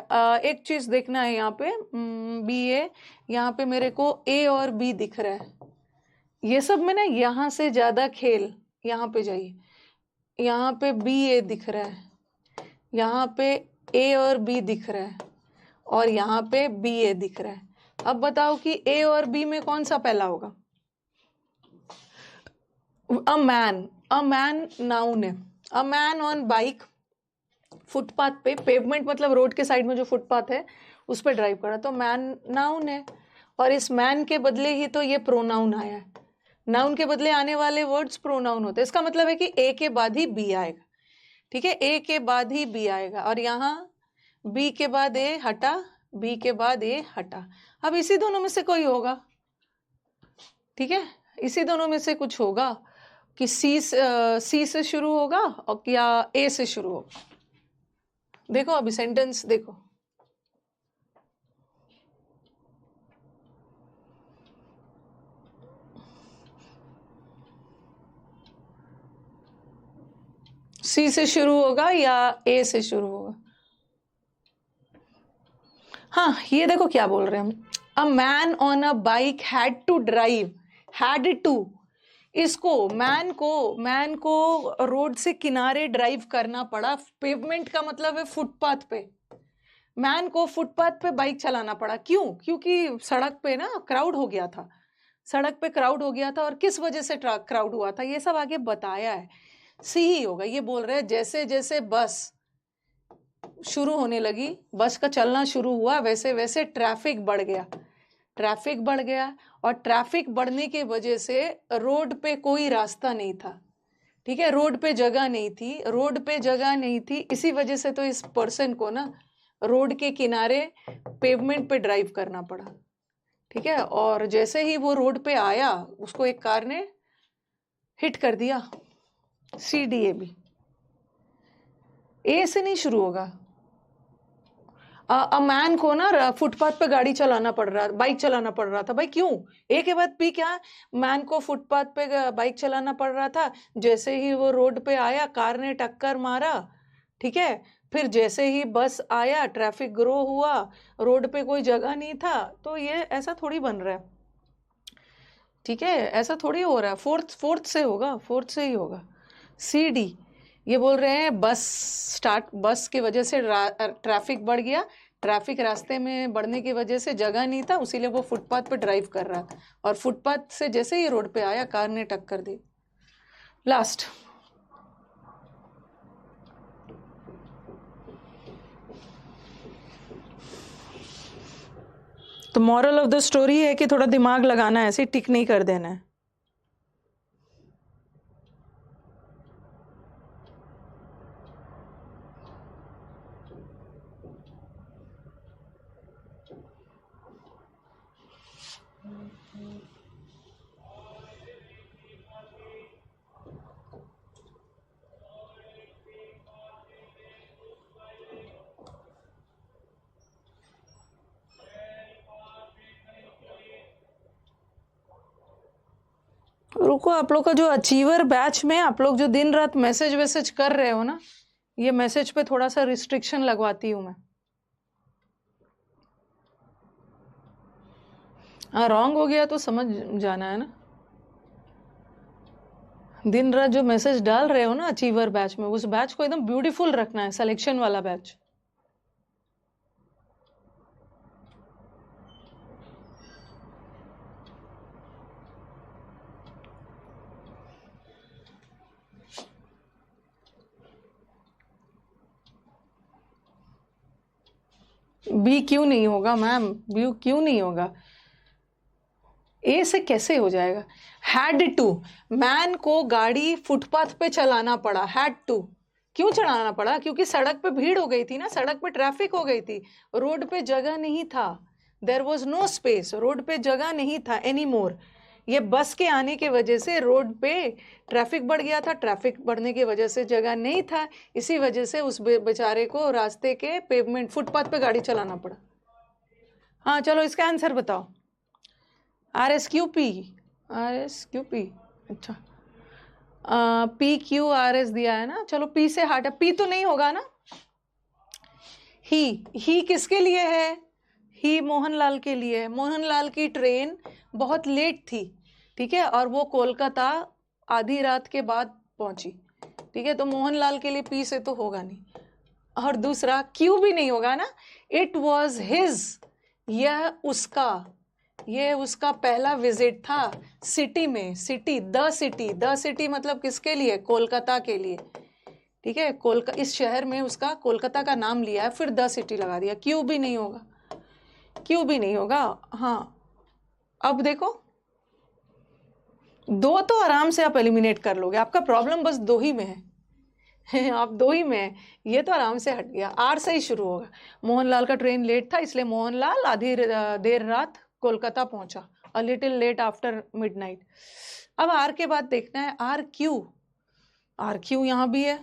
एक चीज देखना है यहाँ पे, बी ए, यहाँ पे मेरे को ए और बी दिख रहा है, ये सब में ना यहाँ से ज्यादा खेल, यहाँ पे जाइए, यहाँ पे बी ए दिख रहा है, यहाँ पे ए और बी दिख रहा है, और यहाँ पे बी ए दिख रहा है। अब बताओ कि ए और बी में कौन सा पहला होगा? अ मैन नाउन है। अ मैन ऑन बाइक, फुटपाथ पे, पेवमेंट मतलब रोड के साइड में जो फुटपाथ है उस पर ड्राइव करा, तो मैन नाउन है। और इस मैन के बदले ही तो ये प्रोनाउन आया है। नाउन के बदले आने वाले वर्ड्स प्रोनाउन होते हैं। इसका मतलब है कि ए के बाद ही बी आएगा, ठीक है, ए के बाद ही बी आएगा। और यहाँ बी के बाद ए हटा, बी के बाद ए हटा। अब इसी दोनों में से कोई होगा, ठीक है, इसी दोनों में से कुछ होगा कि सी से शुरू होगा और या ए से शुरू होगा। देखो अभी सेंटेंस देखो, सी से शुरू होगा या ए से शुरू होगा। हाँ, ये देखो क्या बोल रहे हैं हम, a man on a bike had to drive, had to, इसको मैन को रोड से किनारे ड्राइव करना पड़ा। पेवमेंट का मतलब है फुटपाथ पे, मैन को फुटपाथ पे बाइक चलाना पड़ा। क्यों? क्योंकि सड़क पे ना क्राउड हो गया था, सड़क पे क्राउड हो गया था। और किस वजह से क्राउड हुआ था ये सब आगे बताया है, सी ही होगा। ये बोल रहे हैं जैसे जैसे बस शुरू होने लगी, बस का चलना शुरू हुआ, वैसे वैसे ट्रैफिक बढ़ गया, ट्रैफिक बढ़ गया। और ट्रैफिक बढ़ने की वजह से रोड पे कोई रास्ता नहीं था, ठीक है, रोड पे जगह नहीं थी, रोड पे जगह नहीं थी, इसी वजह से तो इस पर्सन को ना रोड के किनारे पेवमेंट पे ड्राइव करना पड़ा, ठीक है। और जैसे ही वो रोड पे आया उसको एक कार ने हिट कर दिया, सी डी ए बी। ए से नहीं शुरू होगा। मैन को ना फुटपाथ पे गाड़ी चलाना पड़ रहा, बाइक चलाना पड़ रहा था। भाई क्यों? ए के बाद पी क्या? मैन को फुटपाथ पे बाइक चलाना पड़ रहा था। जैसे ही वो रोड पे आया कार ने टक्कर मारा, ठीक है। फिर जैसे ही बस आया ट्रैफिक ग्रो हुआ, रोड पे कोई जगह नहीं था। तो ये ऐसा थोड़ी बन रहा है, ठीक है, ऐसा थोड़ी हो रहा है। फोर्थ से होगा, फोर्थ से ही होगा। सी डी, ये बोल रहे हैं बस की वजह से ट्रैफिक बढ़ गया, ट्रैफिक रास्ते में बढ़ने की वजह से जगह नहीं था, उसीलिए वो फुटपाथ पे ड्राइव कर रहा था। और फुटपाथ से जैसे ही रोड पे आया कार ने टक्कर दी। लास्ट, तो मॉरल ऑफ द स्टोरी है कि थोड़ा दिमाग लगाना है, ऐसे टिक नहीं कर देना है। रुको, आप लोग का जो अचीवर बैच में आप लोग जो दिन रात मैसेज वैसेज कर रहे हो ना, ये मैसेज पे थोड़ा सा रिस्ट्रिक्शन लगवाती हूँ मैं। हाँ, रॉन्ग हो गया तो समझ जाना है ना। दिन रात जो मैसेज डाल रहे हो ना अचीवर बैच में, उस बैच को एकदम ब्यूटीफुल रखना है, सिलेक्शन वाला बैच। बी क्यों नहीं होगा मैम? बी क्यों नहीं होगा? ए से कैसे हो जाएगा? हैड टू, मैन को गाड़ी फुटपाथ पे चलाना पड़ा, हैड टू। क्यों चलाना पड़ा? क्योंकि सड़क पे भीड़ हो गई थी ना, सड़क पे ट्रैफिक हो गई थी, रोड पे जगह नहीं था, there was no space, road पे जगह नहीं था एनी मोर। ये बस के आने की वजह से रोड पे ट्रैफिक बढ़ गया था, ट्रैफिक बढ़ने की वजह से जगह नहीं था, इसी वजह से उस बेचारे को रास्ते के पेवमेंट फुटपाथ पे गाड़ी चलाना पड़ा। हाँ चलो इसका आंसर बताओ। RSQP, RSQP, अच्छा, PQRS दिया है ना। चलो P से हटा, P तो नहीं होगा ना। ही किसके लिए है? ही मोहनलाल के लिए है। मोहनलाल की ट्रेन बहुत लेट थी, ठीक है, और वो कोलकाता आधी रात के बाद पहुंची। ठीक है, तो मोहनलाल के लिए पी से तो होगा नहीं, और दूसरा क्यों भी नहीं होगा ना, इट वॉज हिज, यह उसका पहला विजिट था सिटी में। सिटी, द सिटी मतलब किसके लिए, कोलकाता के लिए। ठीक है, इस शहर में उसका कोलकाता का नाम लिया है, फिर द सिटी लगा दिया, क्यों भी नहीं होगा, क्यों भी नहीं होगा। हाँ, अब देखो, दो तो आराम से आप एलिमिनेट कर लोगे, आपका प्रॉब्लम बस दो ही में है आप दो ही में है, ये तो आराम से हट गया। आर से ही शुरू होगा। मोहनलाल का ट्रेन लेट था, इसलिए मोहनलाल आधी देर रात कोलकाता पहुंचा, a little late after midnight. अब आर के बाद देखना है आर क्यू यहाँ भी है,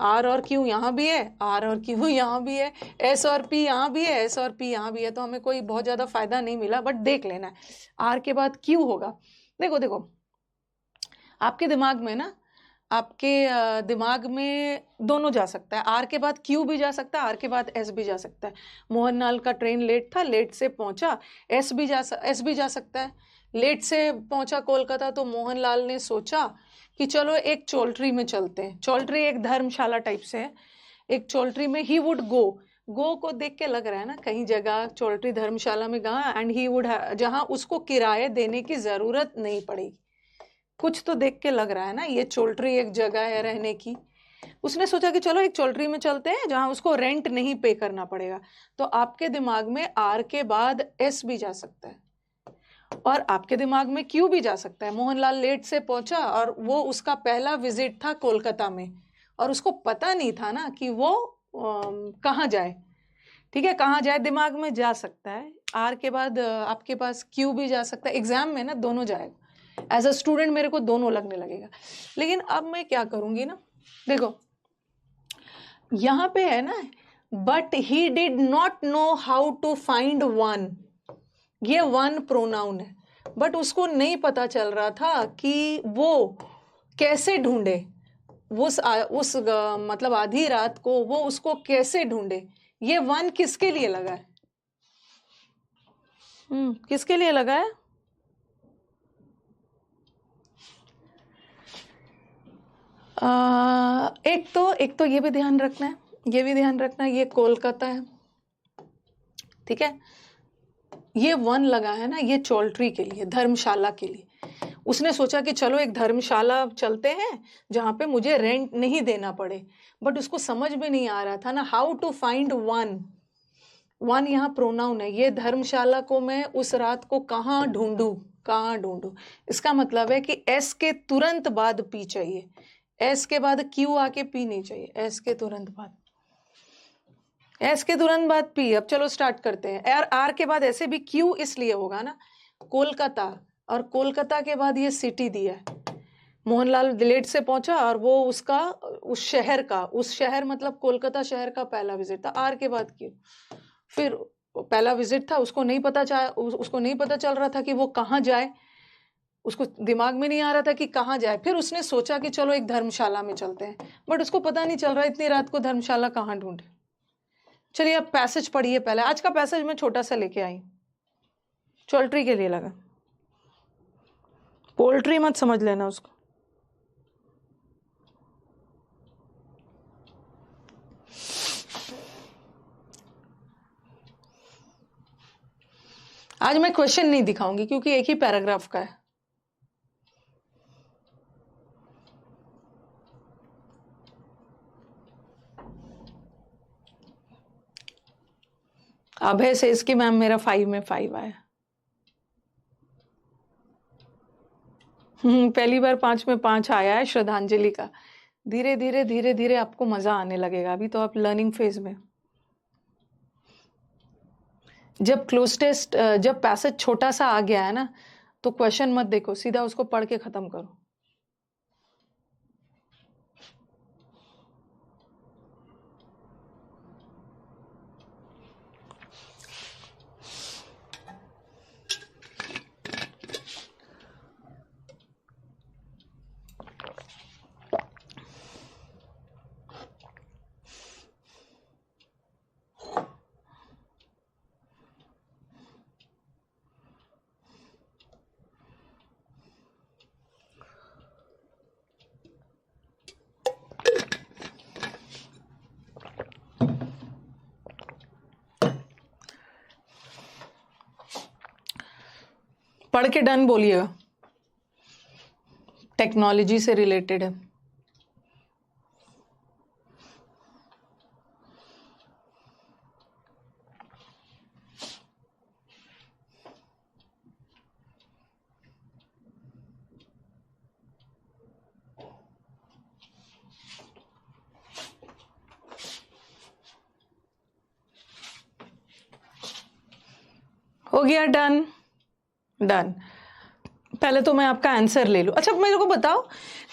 आर और क्यू यहाँ भी है, आर और क्यू यहाँ भी है, एस और पी यहाँ भी है, एस और पी यहाँ भी है, तो हमें कोई बहुत ज्यादा फायदा नहीं मिला, बट देख लेना है आर के बाद क्यू होगा। देखो देखो, आपके दिमाग में ना, आपके दिमाग में दोनों जा सकता है, आर के बाद क्यू भी जा सकता है, आर के बाद एस भी जा सकता है। मोहनलाल का ट्रेन लेट था, लेट से पहुंचा, एस भी जा सकता है। लेट से पहुंचा कोलकाता, तो मोहनलाल ने सोचा कि चलो एक चौल्ट्री में चलते हैं। चौल्ट्री एक धर्मशाला टाइप से है, एक चौल्ट्री में ही वुड गो को देख के लग रहा है ना कहीं जगह चौल्ट्री धर्मशाला में गया, एंड ही वुड, जहां उसको किराए देने की जरूरत नहीं पड़ेगी। कुछ तो देख के लग रहा है ना, ये चौल्ट्री एक जगह है रहने की। उसने सोचा कि चलो एक चौल्ट्री में चलते हैं जहां उसको रेंट नहीं पे करना पड़ेगा। तो आपके दिमाग में आर के बाद एस भी जा सकता है, और आपके दिमाग में क्यू भी जा सकता है। मोहनलाल लेट से पहुंचा, और वो उसका पहला विजिट था कोलकाता में, और उसको पता नहीं था ना कि वो कहाँ जाए। ठीक है, कहाँ जाए दिमाग में जा सकता है। आर के बाद आपके पास क्यू भी जा सकता है। एग्जाम में ना दोनों जाएगा, एज अ स्टूडेंट मेरे को दोनों लगने लगेगा। लेकिन अब मैं क्या करूंगी ना, देखो यहां पे है ना, but he did not know how to find one, ये वन प्रोनाउन है, बट उसको नहीं पता चल रहा था कि वो कैसे ढूंढे, मतलब आधी रात को वो उसको कैसे ढूंढे। ये वन किसके लिए लगा है, किसके लिए लगा है, एक तो ये भी ध्यान रखना है, ये भी ध्यान रखना है, ये कोलकाता है। ठीक है, ये वन लगा है ना, ये चौल्ट्री के लिए, धर्मशाला के लिए। उसने सोचा कि चलो एक धर्मशाला चलते हैं जहां पे मुझे रेंट नहीं देना पड़े, बट उसको समझ में नहीं आ रहा था ना हाउ टू फाइंड वन यहाँ प्रोनाउन है। ये धर्मशाला को मैं उस रात को कहाँ ढूंढू। इसका मतलब है कि एस के तुरंत बाद पी चाहिए, एस के बाद क्यू आके पी नहीं चाहिए, एस के तुरंत बाद पी। अब चलो स्टार्ट करते हैं। आर के बाद ऐसे भी क्यू इसलिए होगा ना, कोलकाता, और कोलकाता के बाद ये सिटी दिया है। मोहनलाल लेट से पहुंचा, और वो उस शहर मतलब कोलकाता शहर का पहला विजिट था। आर के बाद क्यू, फिर पहला विजिट था, उसको नहीं पता चल रहा था कि वो कहाँ जाए, उसको दिमाग में नहीं आ रहा था कि कहाँ जाए। फिर उसने सोचा कि चलो एक धर्मशाला में चलते हैं, बट उसको पता नहीं चल रहा इतनी रात को धर्मशाला कहाँ ढूंढे। चलिए अब पैसेज पढ़िए। पहले आज का पैसेज मैं छोटा सा लेके आई, चौल्ट्री के लिए लगा, पोल्ट्री मत समझ लेना उसको। आज मैं क्वेश्चन नहीं दिखाऊंगी क्योंकि एक ही पैराग्राफ का है। अभय से इसकी मैम मेरा 5 में 5 आया। पहली बार 5 में 5 आया है श्रद्धांजलि का। धीरे धीरे आपको मजा आने लगेगा, अभी तो आप लर्निंग फेज में। जब जब पैसेज छोटा सा आ गया है ना, तो क्वेश्चन मत देखो, सीधा उसको पढ़ के खत्म करो। पढ़ के डन बोलिएगा, टेक्नोलॉजी से रिलेटेड है। हो गया डन? डन। पहले तो मैं आपका आंसर ले लूं। अच्छा मेरे को बताओ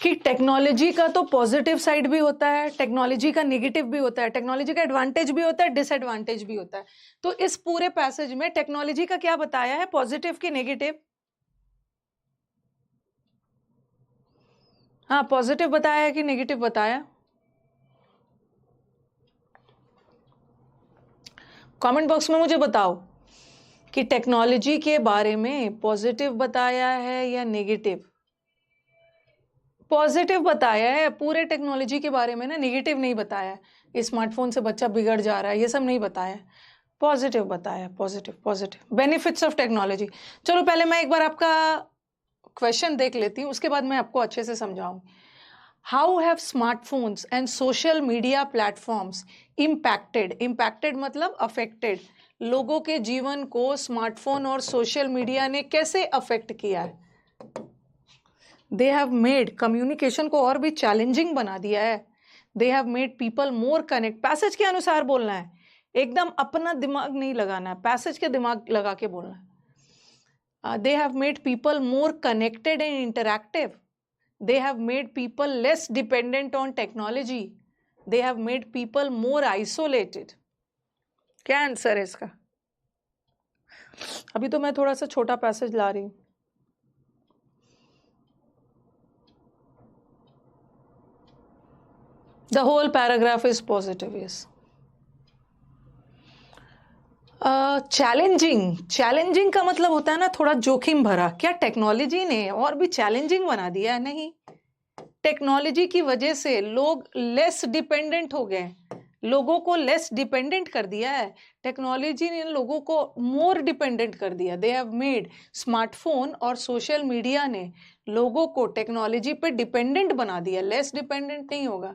कि टेक्नोलॉजी का तो पॉजिटिव साइड भी होता है, टेक्नोलॉजी का नेगेटिव भी होता है, टेक्नोलॉजी का एडवांटेज भी होता है, डिसएडवांटेज भी होता है। तो इस पूरे पैसेज में टेक्नोलॉजी का क्या बताया है, पॉजिटिव कि नेगेटिव? हाँ, पॉजिटिव बताया है कि नेगेटिव बताया? कमेंट बॉक्स में मुझे बताओ कि टेक्नोलॉजी के बारे में पॉजिटिव बताया है या नेगेटिव। पॉजिटिव बताया है पूरे टेक्नोलॉजी के बारे में ना, नेगेटिव नहीं बताया है। स्मार्टफोन से बच्चा बिगड़ जा रहा है ये सब नहीं बताया, पॉजिटिव बताया, positive positive benefits of technology. चलो पहले मैं एक बार आपका क्वेश्चन देख लेती हूँ, उसके बाद मैं आपको अच्छे से समझाऊंगी। How have smartphones and social media platforms impacted मतलब अफेक्टेड, लोगों के जीवन को स्मार्टफोन और सोशल मीडिया ने कैसे अफेक्ट किया है? दे हैव मेड, कम्युनिकेशन को और भी चैलेंजिंग बना दिया है। They have made people more connect, passage के अनुसार बोलना है, एकदम अपना दिमाग नहीं लगाना है, पैसेज के दिमाग लगा के बोलना है। They have made people more connected and interactive, they have made people less dependent on technology, they have made people more isolated। क्या आंसर है इसका? अभी तो मैं थोड़ा सा छोटा पैसेज ला रही हूं। The whole paragraph is positive, yes। Challenging का मतलब होता है ना थोड़ा जोखिम भरा। क्या टेक्नोलॉजी ने और भी चैलेंजिंग बना दिया है? नहीं, टेक्नोलॉजी की वजह से लोग लेस डिपेंडेंट हो गए, लोगों को लेस डिपेंडेंट कर दिया है। टेक्नोलॉजी ने लोगों को मोर डिपेंडेंट कर दिया। दे हैव मेड, स्मार्टफोन और सोशल मीडिया ने लोगों को टेक्नोलॉजी पे डिपेंडेंट बना दिया, लेस डिपेंडेंट नहीं होगा।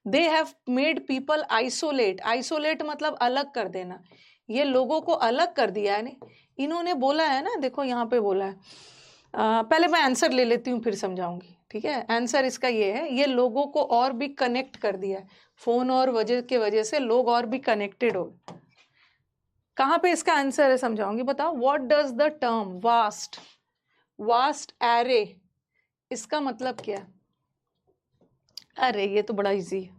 They have made people isolate मतलब अलग कर देना, ये लोगों को अलग कर दिया है। इन्होंने बोला है ना, देखो यहाँ पे बोला है। पहले मैं आंसर ले लेती हूँ फिर समझाऊंगी, ठीक है? आंसर इसका ये है, ये लोगों को और भी कनेक्ट कर दिया है, फोन और वजह से लोग और भी कनेक्टेड हो गए। कहाँ पे इसका आंसर है समझाऊंगी, बताओ। What does the term vast array, इसका मतलब क्या? अरे ये तो बड़ा इजी है।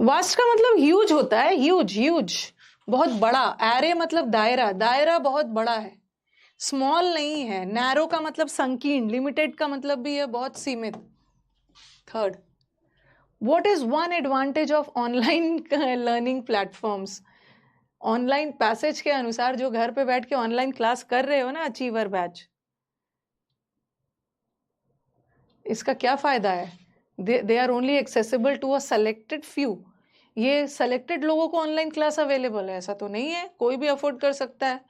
वास्ट का मतलब ह्यूज होता है, ह्यूज बहुत बड़ा। एरे मतलब दायरा बहुत बड़ा है, स्मॉल नहीं है। नैरो का मतलब संकीर्ण, लिमिटेड का मतलब भी है बहुत सीमित। Third, what is one advantage of online learning platforms? Online passage के अनुसार जो घर पे बैठ के ऑनलाइन क्लास कर रहे हो ना, अचीवर बैच, इसका क्या फायदा है? They are only accessible to a selected few. ये सेलेक्टेड लोगों को ऑनलाइन क्लास अवेलेबल है, ऐसा तो नहीं है, कोई भी अफोर्ड कर सकता है।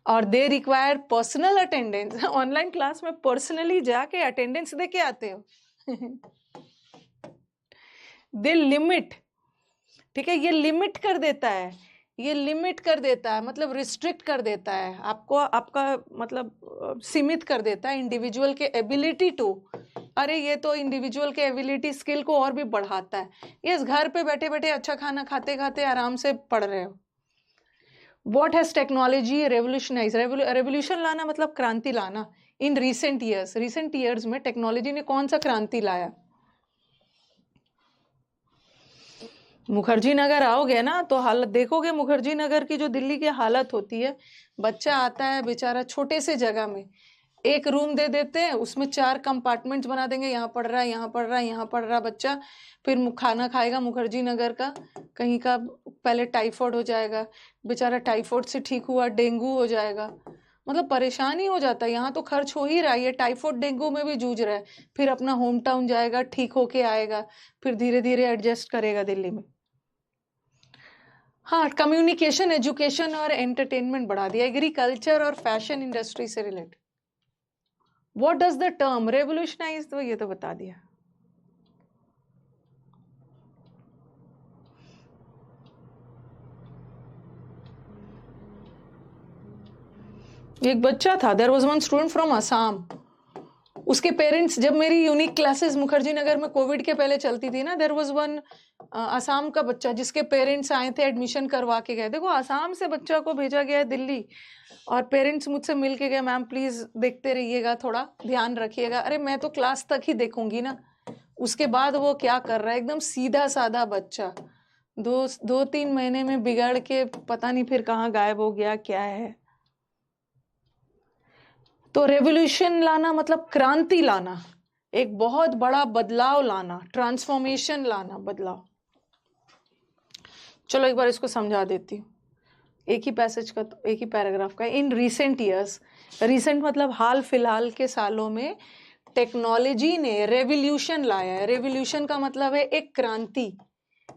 और they require personal attendance, online class में पर्सनली जाके अटेंडेंस दे के आते हो। दे लिमिट, ठीक है, ये लिमिट कर देता है, ये लिमिट कर देता है मतलब रिस्ट्रिक्ट कर देता है आपको, आपका मतलब सीमित कर देता है इंडिविजुअल के एबिलिटी टू। अरे ये तो इंडिविजुअल के एबिलिटी स्किल को और भी बढ़ाता है। ये इस घर पे बैठे बैठे अच्छा खाना खाते खाते आराम से पढ़ रहे हो। What has technology revolutionized? Revolution लाना मतलब क्रांति लाना। इन रिसेंट ईयर्स में टेक्नोलॉजी ने कौन सा क्रांति लाया? मुखर्जी नगर आओगे ना तो हालत देखोगे, मुखर्जी नगर की जो दिल्ली की हालत होती है। बच्चा आता है बेचारा छोटे से जगह में, एक रूम दे देते हैं, उसमें 4 कंपार्टमेंट्स बना देंगे, यहाँ पढ़ रहा है, यहाँ पढ़ रहा है, यहाँ पढ़ रहा बच्चा, फिर खाना खाएगा मुखर्जी नगर का कहीं का, पहले टाइफाइड हो जाएगा बेचारा, टाइफाइड से ठीक हुआ डेंगू हो जाएगा, मतलब परेशान ही हो जाता है। यहाँ तो खर्च हो ही रहा है, ये टाइफाइड डेंगू में भी जूझ रहा है, फिर अपना होम टाउन जाएगा, ठीक होके आएगा, फिर धीरे धीरे एडजस्ट करेगा दिल्ली में। हाँ, कम्युनिकेशन, एजुकेशन और एंटरटेनमेंट बढ़ा दिया, एग्रीकल्चर और फैशन इंडस्ट्री से related. What does the term revolutionize, तो ये तो बता दिया। एक बच्चा था, there was one student from Assam, उसके पेरेंट्स, जब मेरी यूनिक क्लासेस मुखर्जी नगर में कोविड के पहले चलती थी ना, देयर वाज वन असम का बच्चा जिसके पेरेंट्स आए थे, एडमिशन करवा के गए। देखो, असम से बच्चा को भेजा गया है दिल्ली, और पेरेंट्स मुझसे मिल के गए, मैम प्लीज देखते रहिएगा, थोड़ा ध्यान रखिएगा। अरे मैं तो क्लास तक ही देखूंगी ना, उसके बाद वो क्या कर रहा है, एकदम सीधा साधा बच्चा, 2-3 महीने में बिगड़ के पता नहीं फिर कहाँ गायब हो गया, क्या है। तो रेवोल्यूशन लाना मतलब क्रांति लाना, एक बहुत बड़ा बदलाव लाना, ट्रांसफॉर्मेशन लाना, बदलाव। चलो एक बार इसको समझा देती हूँ, एक ही पैसेज का, तो एक ही पैराग्राफ का। इन रिसेंट ईयर्स, रिसेंट मतलब हाल फिलहाल के सालों में, टेक्नोलॉजी ने रेवोल्यूशन लाया है। रेवोल्यूशन का मतलब है एक क्रांति,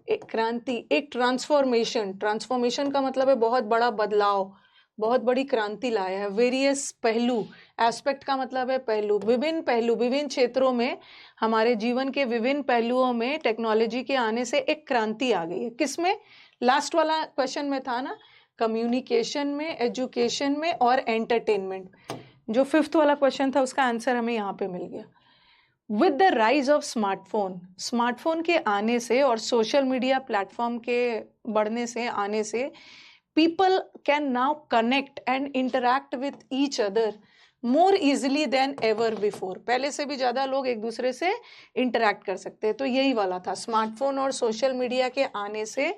एक क्रांति, एक ट्रांसफॉर्मेशन। ट्रांसफॉर्मेशन का मतलब है बहुत बड़ा बदलाव, बहुत बड़ी क्रांति लाया है। वेरियस पहलू, एस्पेक्ट का मतलब है पहलू, विभिन्न पहलू, विभिन्न क्षेत्रों में, हमारे जीवन के विभिन्न पहलुओं में टेक्नोलॉजी के आने से एक क्रांति आ गई है। किसमें? लास्ट वाला क्वेश्चन में था ना, कम्युनिकेशन में, एजुकेशन में और एंटरटेनमेंट। जो 5th वाला क्वेश्चन था उसका आंसर हमें यहाँ पे मिल गया। With the rise of smartphone, smartphone के आने से और सोशल मीडिया प्लेटफॉर्म के बढ़ने से, आने से, people can now connect and interact with each other more easily than ever before। पहले से भी ज्यादा लोग एक दूसरे से इंटरेक्ट कर सकते हैं। तो यही वाला था, स्मार्टफोन और सोशल मीडिया के आने से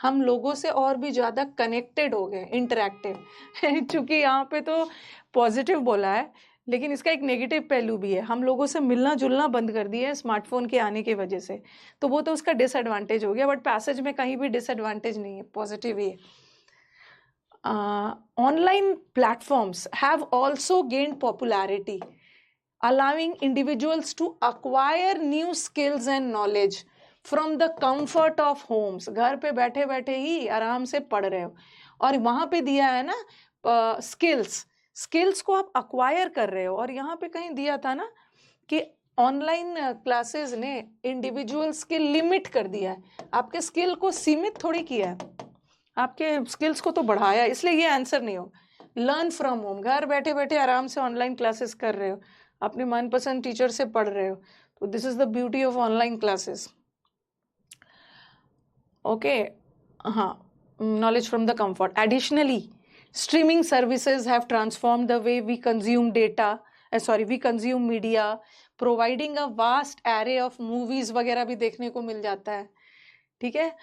हम लोगों से और भी ज्यादा कनेक्टेड हो गए, इंटरेक्टिव। चूंकि यहाँ पे तो पॉजिटिव बोला है, लेकिन इसका एक नेगेटिव पहलू भी है, हम लोगों से मिलना जुलना बंद कर दिया है स्मार्टफोन के आने की वजह से। तो वो तो उसका डिसएडवांटेज हो गया, बट पैसेज में कहीं भी डिसएडवांटेज नहीं है, पॉजिटिव ही है। Online platforms have also gained popularity, allowing individuals to acquire new skills and knowledge from the comfort of homes। घर पे बैठे बैठे ही आराम से पढ़ रहे हो, और वहां पे दिया है ना स्किल्स को आप अक्वायर कर रहे हो। और यहाँ पे कहीं दिया था ना कि ऑनलाइन क्लासेस ने इंडिविजुअल्स के लिमिट कर दिया है, आपके स्किल को सीमित थोड़ी किया है, आपके स्किल्स को तो बढ़ाया। इसलिए ये आंसर नहीं हो। लर्न फ्रॉम होम, घर बैठे बैठे आराम से ऑनलाइन क्लासेस कर रहे हो, अपने मनपसंद टीचर से पढ़ रहे हो। तो this is the beauty of online classes. Okay, हाँ, knowledge from the comfort. Additionally, streaming services have transform the way we consume data, we consume media, providing a vast array of movies वगैरह भी देखने को मिल जाता है, ठीक है,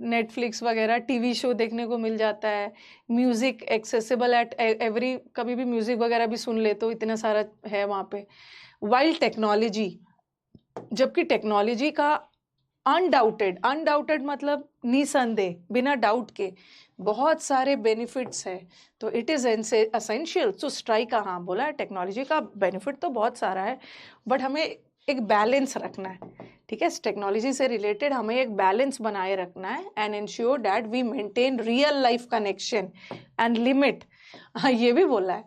Netflix वगैरह टीवी शो देखने को मिल जाता है, म्यूजिक एक्सेसिबल एट एवरी, कभी भी म्यूजिक वगैरह भी सुन ले तो इतना सारा है वहाँ पे। वाइल टेक्नोलॉजी, जबकि टेक्नोलॉजी का अनडाउटेड मतलब निसंदेह, बिना डाउट के बहुत सारे बेनिफिट्स है। तो it is essential to strike, हाँ बोला है, टेक्नोलॉजी का बेनिफिट तो बहुत सारा है, बट हमें एक बैलेंस रखना है, ठीक है, टेक्नोलॉजी से रिलेटेड हमें एक बैलेंस बनाए रखना है, and ensure that we maintain real life connection and limit. हाँ, ये भी बोला है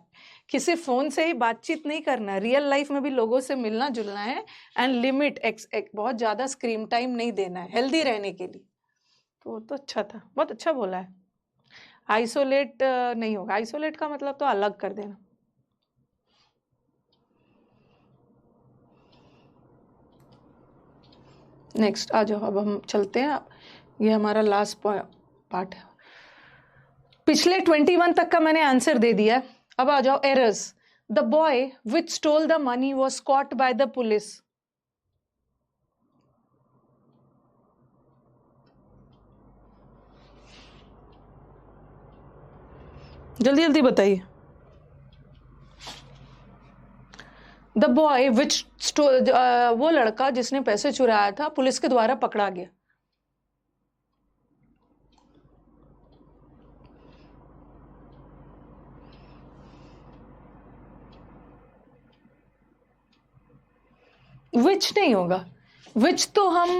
कि सिर्फ फोन से ही बातचीत नहीं करना, रियल लाइफ में भी लोगों से मिलना जुलना है, एंड लिमिट, बहुत ज्यादा स्क्रीन टाइम नहीं देना है हेल्दी रहने के लिए। तो अच्छा था, बहुत अच्छा बोला है। आइसोलेट नहीं होगा, आइसोलेट का मतलब तो अलग कर देना। नेक्स्ट आ जाओ, अब हम चलते हैं, ये हमारा लास्ट पार्ट है। पिछले 21 तक का मैंने आंसर दे दिया, अब आ जाओ errors. The boy which stole the money was caught by the police. जल्दी जल्दी बताइए। द बॉय विच वो लड़का जिसने पैसे चुराया था पुलिस के द्वारा पकड़ा गया। विच नहीं होगा, विच तो हम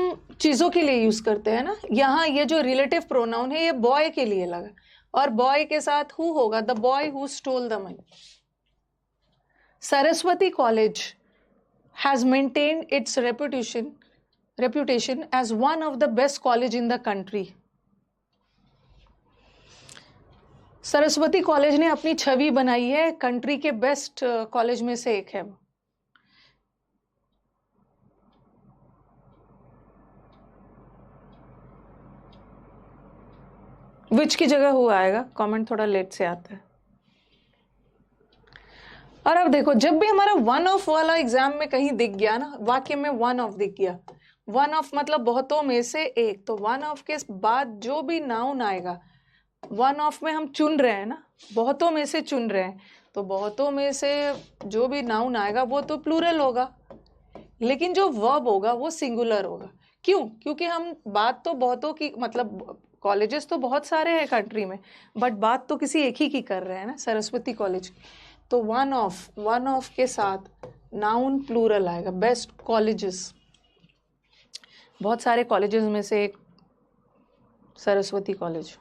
चीजों के लिए यूज करते हैं ना। यहाँ ये जो रिलेटिव प्रोनाउन है ये बॉय के लिए लगा, और बॉय के साथ हु होगा, the boy who stole the money. Saraswati college has maintained it's reputation as one of the best college in the country। Saraswati college ने अपनी छवि बनाई है कंट्री के बेस्ट कॉलेज में से एक है। विच की जगह हुआ आएगा, कमेंट थोड़ा लेट से आता है। और अब देखो, जब भी हमारा वन ऑफ वाला एग्जाम में कहीं दिख गया ना, वाक्य में वन ऑफ दिख गया, वन ऑफ मतलब बहुतों में से एक, तो वन ऑफ के बाद जो भी नाउन आएगा, वन ऑफ में हम चुन रहे हैं ना, बहुतों में से चुन रहे हैं, तो बहुतों में से जो भी नाउन आएगा वो तो प्लूरल होगा, लेकिन जो वर्ब होगा वो सिंगुलर होगा। क्यों? क्योंकि हम बात तो बहुतों की, मतलब कॉलेजेस तो बहुत सारे हैं कंट्री में, बट बात तो किसी एक ही की कर रहे हैं ना, सरस्वती कॉलेज। तो वन ऑफ के साथ नाउन प्लूरल आएगा, बेस्ट कॉलेजेस, बहुत सारे कॉलेजेस में से एक Saraswati college.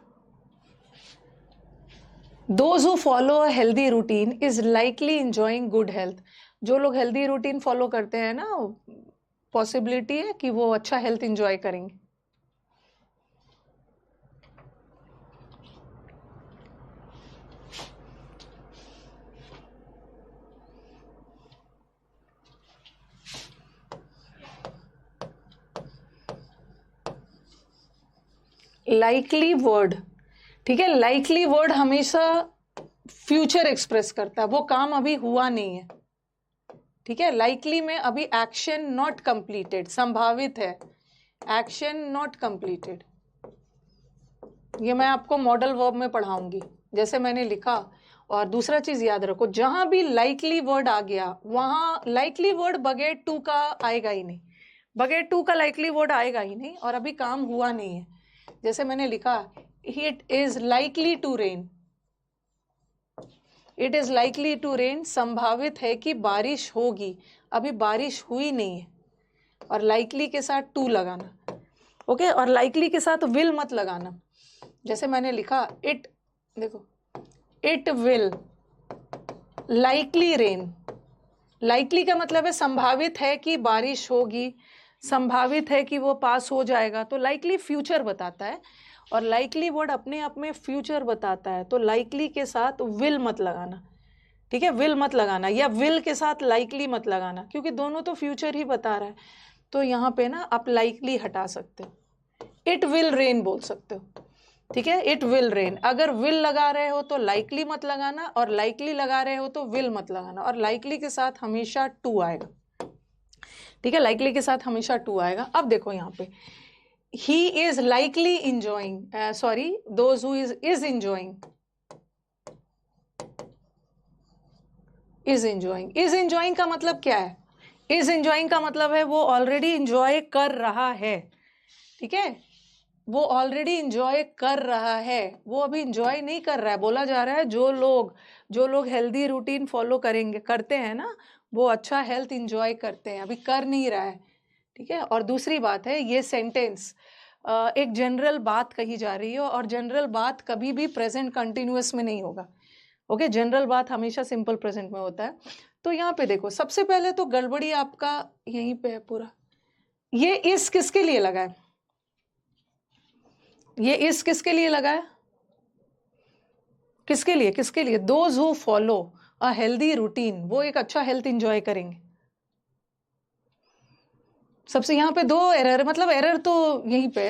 Those who follow a healthy routine is likely enjoying good health। जो लोग हेल्दी रूटीन फॉलो करते हैं ना, पॉसिबिलिटी है कि वो अच्छा हेल्थ एंजॉय करेंगे। लाइकली वर्ड, ठीक है, लाइकली वर्ड हमेशा फ्यूचर एक्सप्रेस करता है, वो काम अभी हुआ नहीं है, ठीक है। लाइकली में अभी एक्शन नॉट कंप्लीटेड, संभावित है, एक्शन नॉट कंप्लीटेड। ये मैं आपको मॉडल वर्ब में पढ़ाऊंगी, जैसे मैंने लिखा। और दूसरा चीज याद रखो, जहां भी लाइकली वर्ड आ गया वहां लाइकली वर्ड बगैर टू का आएगा ही नहीं, बगैर टू का लाइकली वर्ड आएगा ही नहीं, और अभी काम हुआ नहीं है। जैसे मैंने लिखा, it is likely to rain, it is likely to rain, संभावित है कि बारिश होगी, अभी बारिश हुई नहीं है, और लाइकली के साथ टू लगाना, ओके। और लाइकली के साथ विल मत लगाना। जैसे मैंने लिखा, इट, देखो, it will likely rain, likely का मतलब है संभावित है कि बारिश होगी, संभावित है कि वो पास हो जाएगा, तो लाइकली फ्यूचर बताता है, और लाइकली वर्ड अपने आप में फ्यूचर बताता है, तो लाइकली के साथ विल मत लगाना, ठीक है, विल मत लगाना, या विल के साथ लाइकली मत लगाना, क्योंकि दोनों तो फ्यूचर ही बता रहा है। तो यहाँ पे ना आप लाइकली हटा सकते हो, इट विल रेन बोल सकते हो, ठीक है, इट विल रेन। अगर विल लगा रहे हो तो लाइकली मत लगाना, और लाइकली लगा रहे हो तो विल मत लगाना, और लाइकली के साथ हमेशा टू आएगा, ठीक है, लाइकली के साथ हमेशा टू आएगा। अब देखो यहाँ पे, he is likely enjoying, sorry, those who is enjoying, is enjoying का मतलब क्या है? is enjoying का मतलब है वो ऑलरेडी इंजॉय कर रहा है, ठीक है, वो ऑलरेडी इंजॉय कर रहा है, वो अभी इंजॉय नहीं कर रहा है। बोला जा रहा है जो लोग हेल्दी रूटीन फॉलो करते हैं ना, वो अच्छा हेल्थ इंजॉय करते हैं, अभी कर नहीं रहा है, ठीक है। और दूसरी बात है, ये सेंटेंस एक जनरल बात कही जा रही है, और जनरल बात कभी भी प्रेजेंट कंटिन्यूअस में नहीं होगा, ओके, जनरल बात हमेशा सिंपल प्रेजेंट में होता है। तो यहाँ पे देखो, सबसे पहले तो गड़बड़ी आपका यहीं पे है पूरा। ये इस किसके लिए लगा है? ये इस किसके लिए लगा है? किसके लिए? Those who follow a healthy routine, वो एक अच्छा हेल्थ इंजॉय करेंगे। सबसे यहाँ पे दो एरर, मतलब एरर तो यहीं पे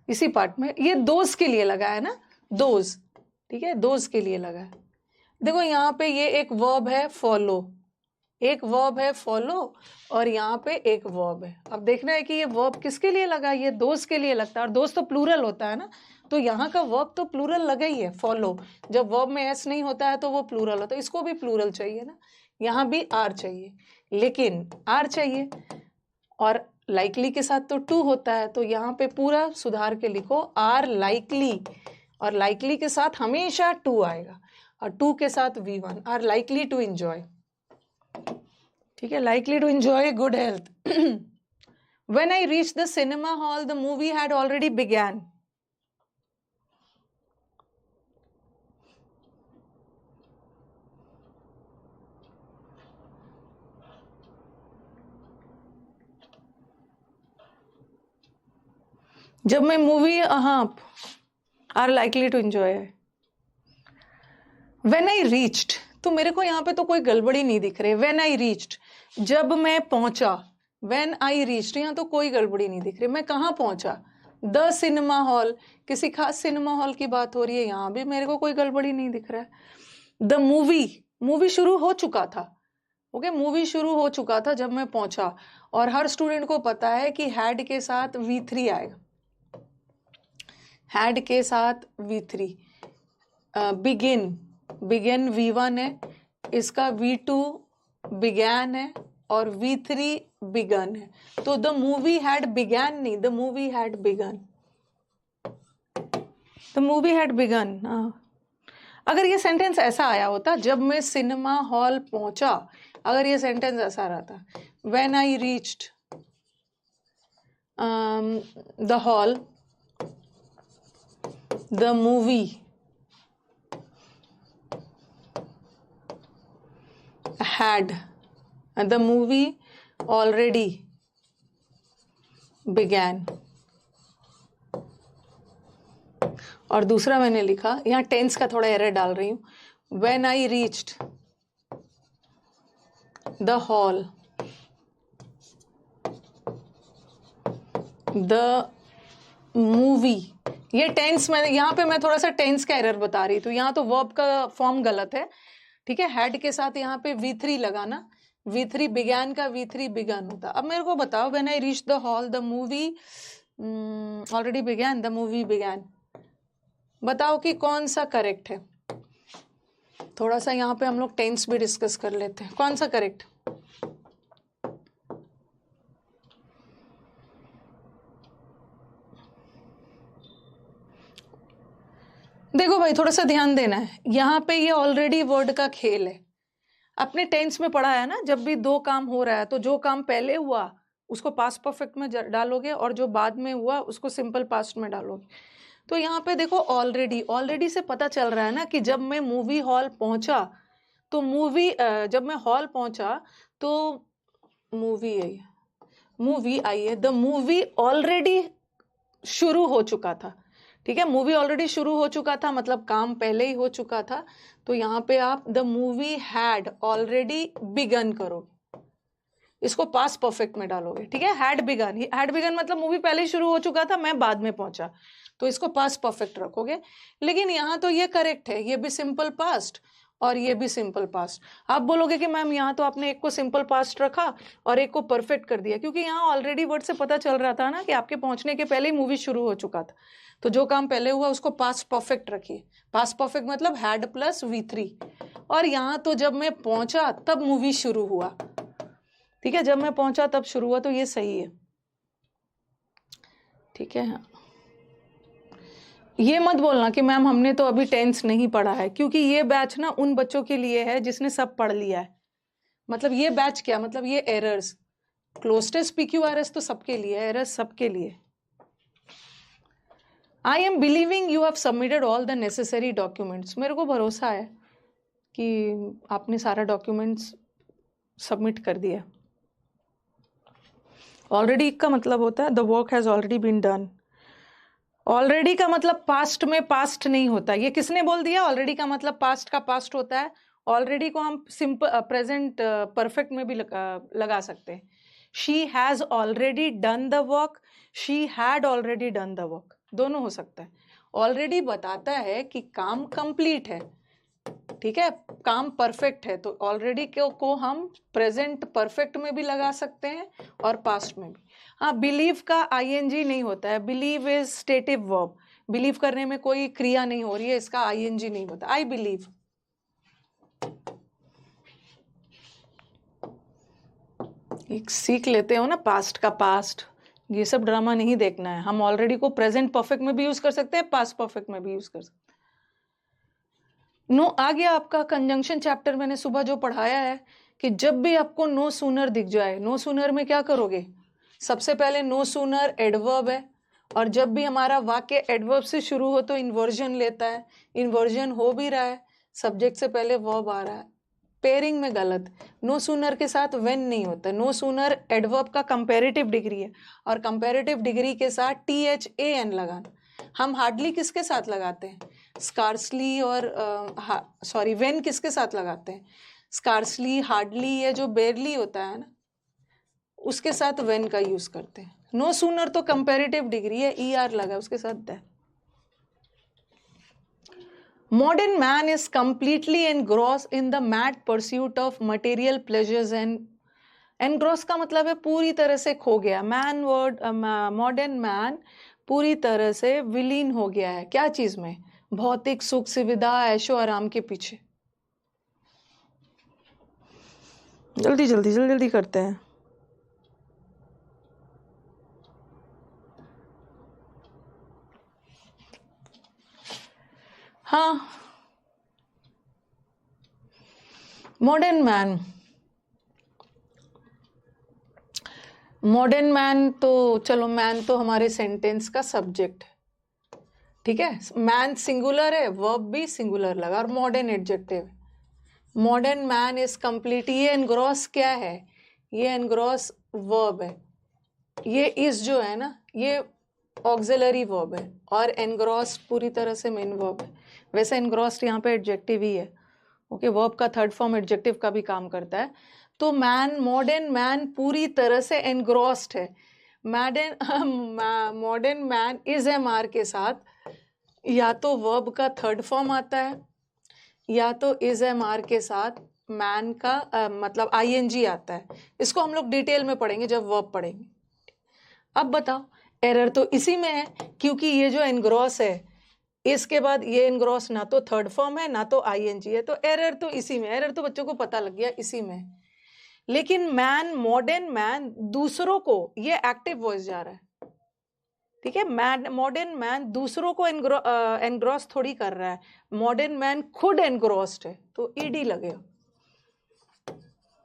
इसी पार्ट में, ये दोज के लिए लगा है ना, दोज, ठीक है, दोज के लिए लगा है। देखो यहाँ पे ये एक वर्ब है फॉलो, एक वर्ब है फॉलो, और यहाँ पे एक वर्ब है। अब देखना है कि ये वर्ब किसके लिए लगा, ये दोस्त के लिए लगता है, और दोस्त तो प्लूरल होता है ना, तो यहाँ का वर्ब तो प्लूरल लगा ही है, फॉलो। जब वर्ब में एस नहीं होता है तो वो प्लूरल होता है, इसको भी प्लूरल चाहिए ना, यहाँ भी आर चाहिए, लेकिन आर चाहिए और लाइकली के साथ तो टू होता है, तो यहाँ पे पूरा सुधार के लिखो आर लाइकली, और लाइकली के साथ हमेशा टू आएगा और टू के साथ V1, are likely to enjoy. ठीक है, likely to enjoy good health. When I reached the cinema hall, the movie had already began. जब मैं movie are likely to enjoy है। When I reached, तो मेरे को यहाँ पे तो कोई गड़बड़ी नहीं दिख रही। When I reached, जब मैं पहुंचा। When I reached, यहाँ तो कोई गड़बड़ी नहीं दिख रही। मैं कहाँ पहुंचा? द सिनेमा हॉल, किसी खास सिनेमा हॉल की बात हो रही है, यहाँ भी मेरे को कोई गड़बड़ी नहीं दिख रहा है। द मूवी शुरू हो चुका था। ओके, मूवी शुरू हो चुका था जब मैं पहुंचा, और हर स्टूडेंट को पता है कि हैड के साथ V3 आएगा। हैड के साथ V3। बिगिन V1 है, इसका V2 बिगैन है और V3 बिगन है। तो द मूवी हैड बिगैन नहीं, the movie had begun. The movie had begun. अगर ये सेंटेंस ऐसा आया होता, जब मैं सिनेमा हॉल पहुंचा, अगर ये सेंटेंस ऐसा रहता, when I reached the hall, the movie had, the movie already began। और दूसरा मैंने लिखा, यहाँ टेंस का थोड़ा एरर डाल रही हूं। When I reached the hall, the movie, ये टेंस में, यहाँ पे मैं थोड़ा सा टेंस का एरर बता रही थी। यहाँ तो वर्ब का फॉर्म गलत है। ठीक है, हैड के साथ यहाँ पे V3 लगाना, V3 बिगैन का V3 बिगन होता। अब मेरे को बताओ, when I reach the hall, the movie already began, the movie began. बताओ कि कौन सा करेक्ट है। थोड़ा सा यहाँ पे हम लोग टेंस भी डिस्कस कर लेते हैं, कौन सा करेक्ट। देखो भाई, थोड़ा सा ध्यान देना है, यहाँ पे ये ऑलरेडी वर्ड का खेल है। अपने टेंस में पढ़ा है ना, जब भी दो काम हो रहा है तो जो काम पहले हुआ उसको पास्ट परफेक्ट में डालोगे और जो बाद में हुआ उसको सिंपल पास्ट में डालोगे। तो यहाँ पे देखो, ऑलरेडी से पता चल रहा है ना कि जब मैं मूवी हॉल पहुंचा तो जब मैं हॉल पहुंचा तो मूवी आई है। द मूवी ऑलरेडी शुरू हो चुका था। ठीक है, मूवी ऑलरेडी शुरू हो चुका था मतलब काम पहले ही हो चुका था। तो यहाँ पे आप the movie had already begun करोगे, इसको पास्ट परफेक्ट में डालोगे। ठीक है, हैड बिगन मतलब मूवी पहले ही शुरू हो चुका था, मैं बाद में पहुंचा, तो इसको पास्ट परफेक्ट रखोगे। लेकिन यहाँ तो ये करेक्ट है, ये भी सिंपल पास्ट और ये भी सिंपल पास्ट। आप बोलोगे कि मैम यहाँ तो आपने एक को सिंपल पास्ट रखा और एक को परफेक्ट कर दिया, क्योंकि यहाँ ऑलरेडी वर्ड से पता चल रहा था ना कि आपके पहुंचने के पहले ही मूवी शुरू हो चुका था। तो जो काम पहले हुआ उसको पास्ट परफेक्ट रखिए। पास्ट परफेक्ट मतलब हैड प्लस V3। और यहाँ तो जब मैं पहुंचा तब मूवी शुरू हुआ। ठीक है, जब मैं पहुंचा तब शुरू हुआ, तो ये सही है। ठीक है, ये मत बोलना कि मैम हमने तो अभी टेंस नहीं पढ़ा है, क्योंकि ये बैच ना उन बच्चों के लिए है जिसने सब पढ़ लिया है। मतलब ये बैच क्या मतलब, ये एरर्स, क्लोस्टेस PQRS तो सबके लिए, एरर्स सबके लिए। I am believing you have submitted all the necessary documents. मेरे को भरोसा है कि आपने सारा डॉक्यूमेंट्स सबमिट कर दिया। ऑलरेडी का मतलब होता है the work has already been done. Already का मतलब पास्ट में पास्ट नहीं होता। ये किसने बोल दिया? ऑलरेडी का मतलब पास्ट का पास्ट होता है। ऑलरेडी को हम सिंपल प्रेजेंट परफेक्ट में भी लगा सकते हैं। She has already done the work, she had already done the work, दोनों हो सकता है। ऑलरेडी बताता है कि काम कंप्लीट है। ठीक है, काम परफेक्ट है, तो ऑलरेडी को हम प्रेजेंट परफेक्ट में भी लगा सकते हैं और पास्ट में भी। हाँ, बिलीव का ING नहीं होता है। Believe is stative verb. Believe करने में कोई क्रिया नहीं हो रही है, इसका ING नहीं होता। I believe. एक सीख लेते हो ना, पास्ट का पास्ट, ये सब ड्रामा नहीं देखना है। हम ऑलरेडी को प्रेजेंट परफेक्ट में भी यूज कर सकते हैं, पास्ट परफेक्ट में भी यूज कर सकते हैं। नो आ गया आपका कंजंक्शन चैप्टर, मैंने सुबह जो पढ़ाया है कि जब भी आपको नो सूनर दिख जाए, नो सूनर में क्या करोगे? सबसे पहले नो सूनर एडवर्ब है, और जब भी हमारा वाक्य एडवर्ब से शुरू हो तो इन्वर्जन लेता है। इन्वर्जन हो भी रहा है, सब्जेक्ट से पहले वर्ब आ रहा है। पेयरिंग में गलत, नो सूनर के साथ व्हेन नहीं होता। नो सूनर एडवर्ब का कंपैरेटिव डिग्री है, और कंपैरेटिव डिग्री के साथ THAN लगाना। हम हार्डली किसके साथ लगाते हैं? स्कार्सली और सॉरी व्हेन किसके साथ लगाते हैं? स्कार्सली, हार्डली, या जो बेरली होता है ना, उसके साथ व्हेन का यूज करते हैं। नो सूनर तो कंपैरेटिव डिग्री है, ER लगा उसके साथ that. Modern man is completely engrossed in the mad pursuit of material pleasures and engross का मतलब है पूरी तरह से खो गया। man word modern man पूरी तरह से विलीन हो गया है क्या चीज में? भौतिक सुख सुविधा ऐशो आराम के पीछे। जल्दी जल्दी जल्दी जल्दी करते हैं। हाँ, मॉडर्न मैन, मॉडर्न मैन तो चलो, मैन तो हमारे सेंटेंस का सब्जेक्ट है, ठीक है। मैन सिंगुलर है, वर्ब भी सिंगुलर लगा, और modern adjective. Modern man is complete. ये एनग्रॉस क्या है? ये एनग्रॉस वर्ब है। ये इस जो है ना, ये ऑक्सिलरी वर्ब है, और एनग्रॉस पूरी तरह से मेन वर्ब है। वैसे एनग्रॉस्ड यहाँ पे एडजेक्टिव ही है, ओके। वर्ब का थर्ड फॉर्म एडजेक्टिव का भी काम करता है। तो मैन, मॉडर्न मैन पूरी तरह से एनग्रॉस्ड है। मॉडर्न मैन इज MR के साथ या तो वर्ब का थर्ड फॉर्म आता है, या तो इज MR के साथ मैन का मतलब ING आता है। इसको हम लोग डिटेल में पढ़ेंगे जब वर्ब पढ़ेंगे। अब बताओ, एरर तो इसी में है, क्योंकि ये जो एनग्रॉस है, इसके बाद ये एनग्रॉस ना तो थर्ड फॉर्म है ना तो ING है, तो एरर तो इसी में। एरर तो बच्चों को पता लग गया इसी में। लेकिन मैन, मॉडर्न मैन दूसरों को, ये एक्टिव वॉइस जा रहा है, ठीक है। मैन, मॉडर्न मैन दूसरों को एनग्रॉस थोड़ी कर रहा है, मॉडर्न मैन खुद एनग्रॉस्ड है, तो ED लगेगा।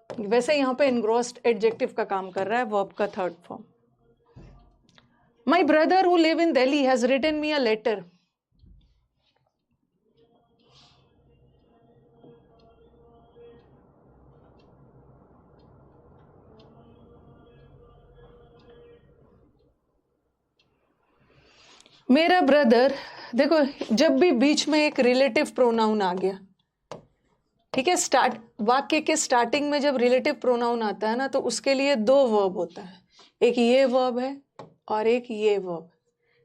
वैसे यहाँ पे एनग्रॉस्ड एडजेक्टिव का काम कर रहा है, वर्ब का third form. My brother who live in Delhi has written me a letter. मेरा ब्रदर, देखो जब भी बीच में एक रिलेटिव प्रोनाउन आ गया, ठीक है, वाक्य के स्टार्टिंग में जब रिलेटिव प्रोनाउन आता है ना, तो उसके लिए दो वर्ब होता है। एक ये वर्ब है और एक ये वर्ब,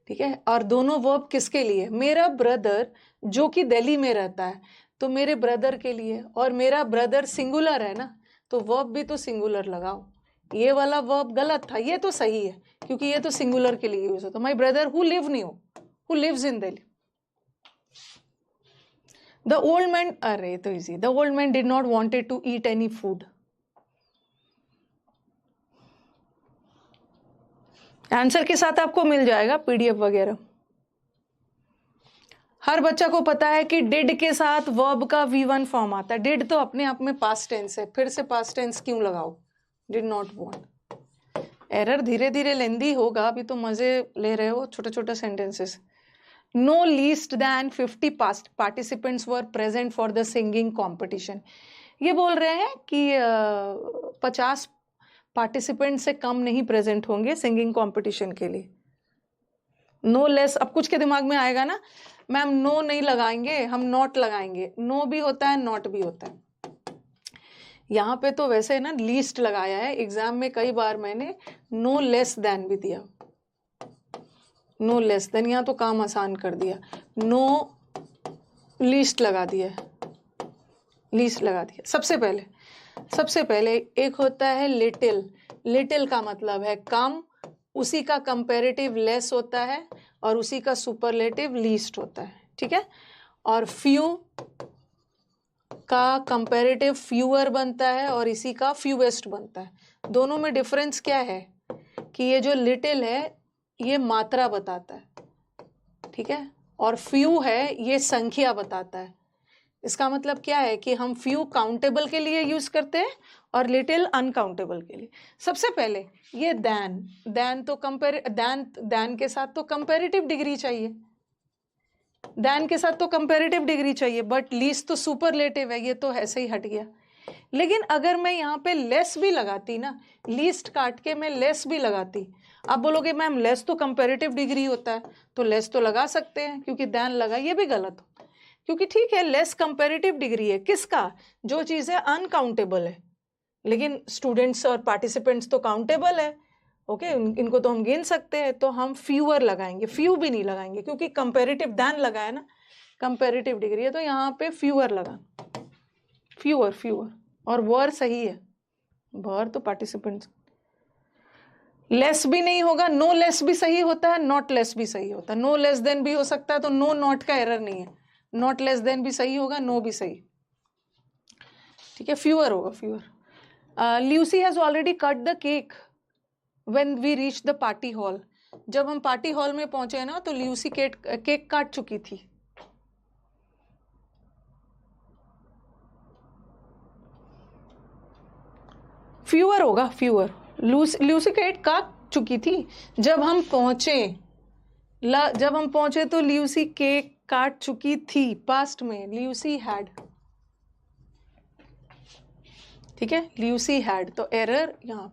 ठीक है। और दोनों वर्ब किसके लिए? मेरा ब्रदर जो कि दिल्ली में रहता है, तो मेरे ब्रदर के लिए। और मेरा ब्रदर सिंगुलर है ना, तो वर्ब भी तो सिंगुलर लगाओ। ये वाला वर्ब गलत था, ये तो सही है, क्योंकि ये तो सिंगुलर के लिए यूज होता है। माई ब्रदर हु लिव नहीं हो, who lives in Delhi. The old man, अरे तो easy, the old man did not wanted to eat any food. Answer के साथ आपको मिल जाएगा PDF वगैरह। हर बच्चा को पता है कि डिड के साथ वर्ब का V1 फॉर्म आता है। डिड तो अपने आप में पास्ट टेंस है, फिर से पास्ट टेंस क्यों लगाओ? Did not want. एरर धीरे धीरे लेंदी होगा, अभी तो मजे ले रहे हो छोटे छोटे sentences. No least than 50 participants were present for the singing competition. ये बोल रहे हैं कि 50 पार्टिसिपेंट से कम नहीं प्रेजेंट होंगे सिंगिंग कंपटीशन के लिए। नो लेस, अब कुछ के दिमाग में आएगा ना, मैम नो नहीं लगाएंगे, हम नॉट लगाएंगे। नो भी होता है, नॉट भी होता है। यहाँ पे तो वैसे ना लीस्ट लगाया है, एग्जाम में कई बार मैंने नो लेस देन भी दिया। नो लेस देन, यहाँ तो काम आसान कर दिया, नो लीस्ट लगा दिया, लीस्ट लगा दिया। सबसे पहले एक होता है लिटिल। लिटिल का मतलब है कम, उसी का कंपैरेटिव लेस होता है, और उसी का सुपरलेटिव लीस्ट होता है, ठीक है। और फ्यू का कंपैरेटिव फ्यूअर बनता है, और इसी का फ्यूएस्ट बनता है। दोनों में डिफरेंस क्या है कि ये जो लिटिल है ये मात्रा बताता है, ठीक है, और फ्यू है ये संख्या बताता है। इसका मतलब क्या है कि हम फ्यू काउंटेबल के लिए यूज करते हैं और लिटिल अनकाउंटेबल के लिए। सबसे पहले ये दैन तो दैन के साथ तो कंपैरेटिव डिग्री चाहिए, दैन के साथ तो कंपैरेटिव डिग्री चाहिए, बट लीस्ट तो सुपरलेटिव है, ये तो ऐसे ही हट गया। लेकिन अगर मैं यहाँ पे लेस भी लगाती ना, लीस्ट काट के मैं लेस भी लगाती, आप बोलोगे मैम लेस तो कंपैरेटिव डिग्री होता है, तो लेस तो लगा सकते हैं क्योंकि दैन लगा, ये भी गलत हो, क्योंकि ठीक है लेस कंपैरेटिव डिग्री है किसका, जो चीज़ें अनकाउंटेबल है, लेकिन स्टूडेंट्स और पार्टिसिपेंट्स तो काउंटेबल है, ओके, इनको तो हम गिन सकते हैं, तो हम फ्यूअर लगाएंगे, फ्यू भी नहीं लगाएंगे क्योंकि कंपैरेटिव दैन लगा है ना, कंपैरेटिव डिग्री है, तो यहाँ पे फ्यूअर लगा, फ्यूअर और वर सही है, वर तो पार्टिसिपेंट्स। लेस भी नहीं होगा, नो लेस भी सही होता है, नॉट लेस भी सही होता है, नो लेस देन भी हो सकता है, तो नो नॉट का एरर नहीं है, नॉट लेस देन भी सही होगा, नो भी सही, ठीक है, फ्यूअर होगा, fewer. Lucy has already cut the cake when we reach the party hall, जब हम पार्टी हॉल में पहुंचे ना तो ल्यूसी केक काट चुकी थी। फ्यूअर होगा, फ्यूअर, ल्यूसी केक काट चुकी थी जब हम पहुंचे, जब हम पहुंचे तो ल्यूसी केक काट चुकी थी, पास्ट में ल्यूसी हैड, ठीक है, ल्यूसी हैड, तो एरर यहां।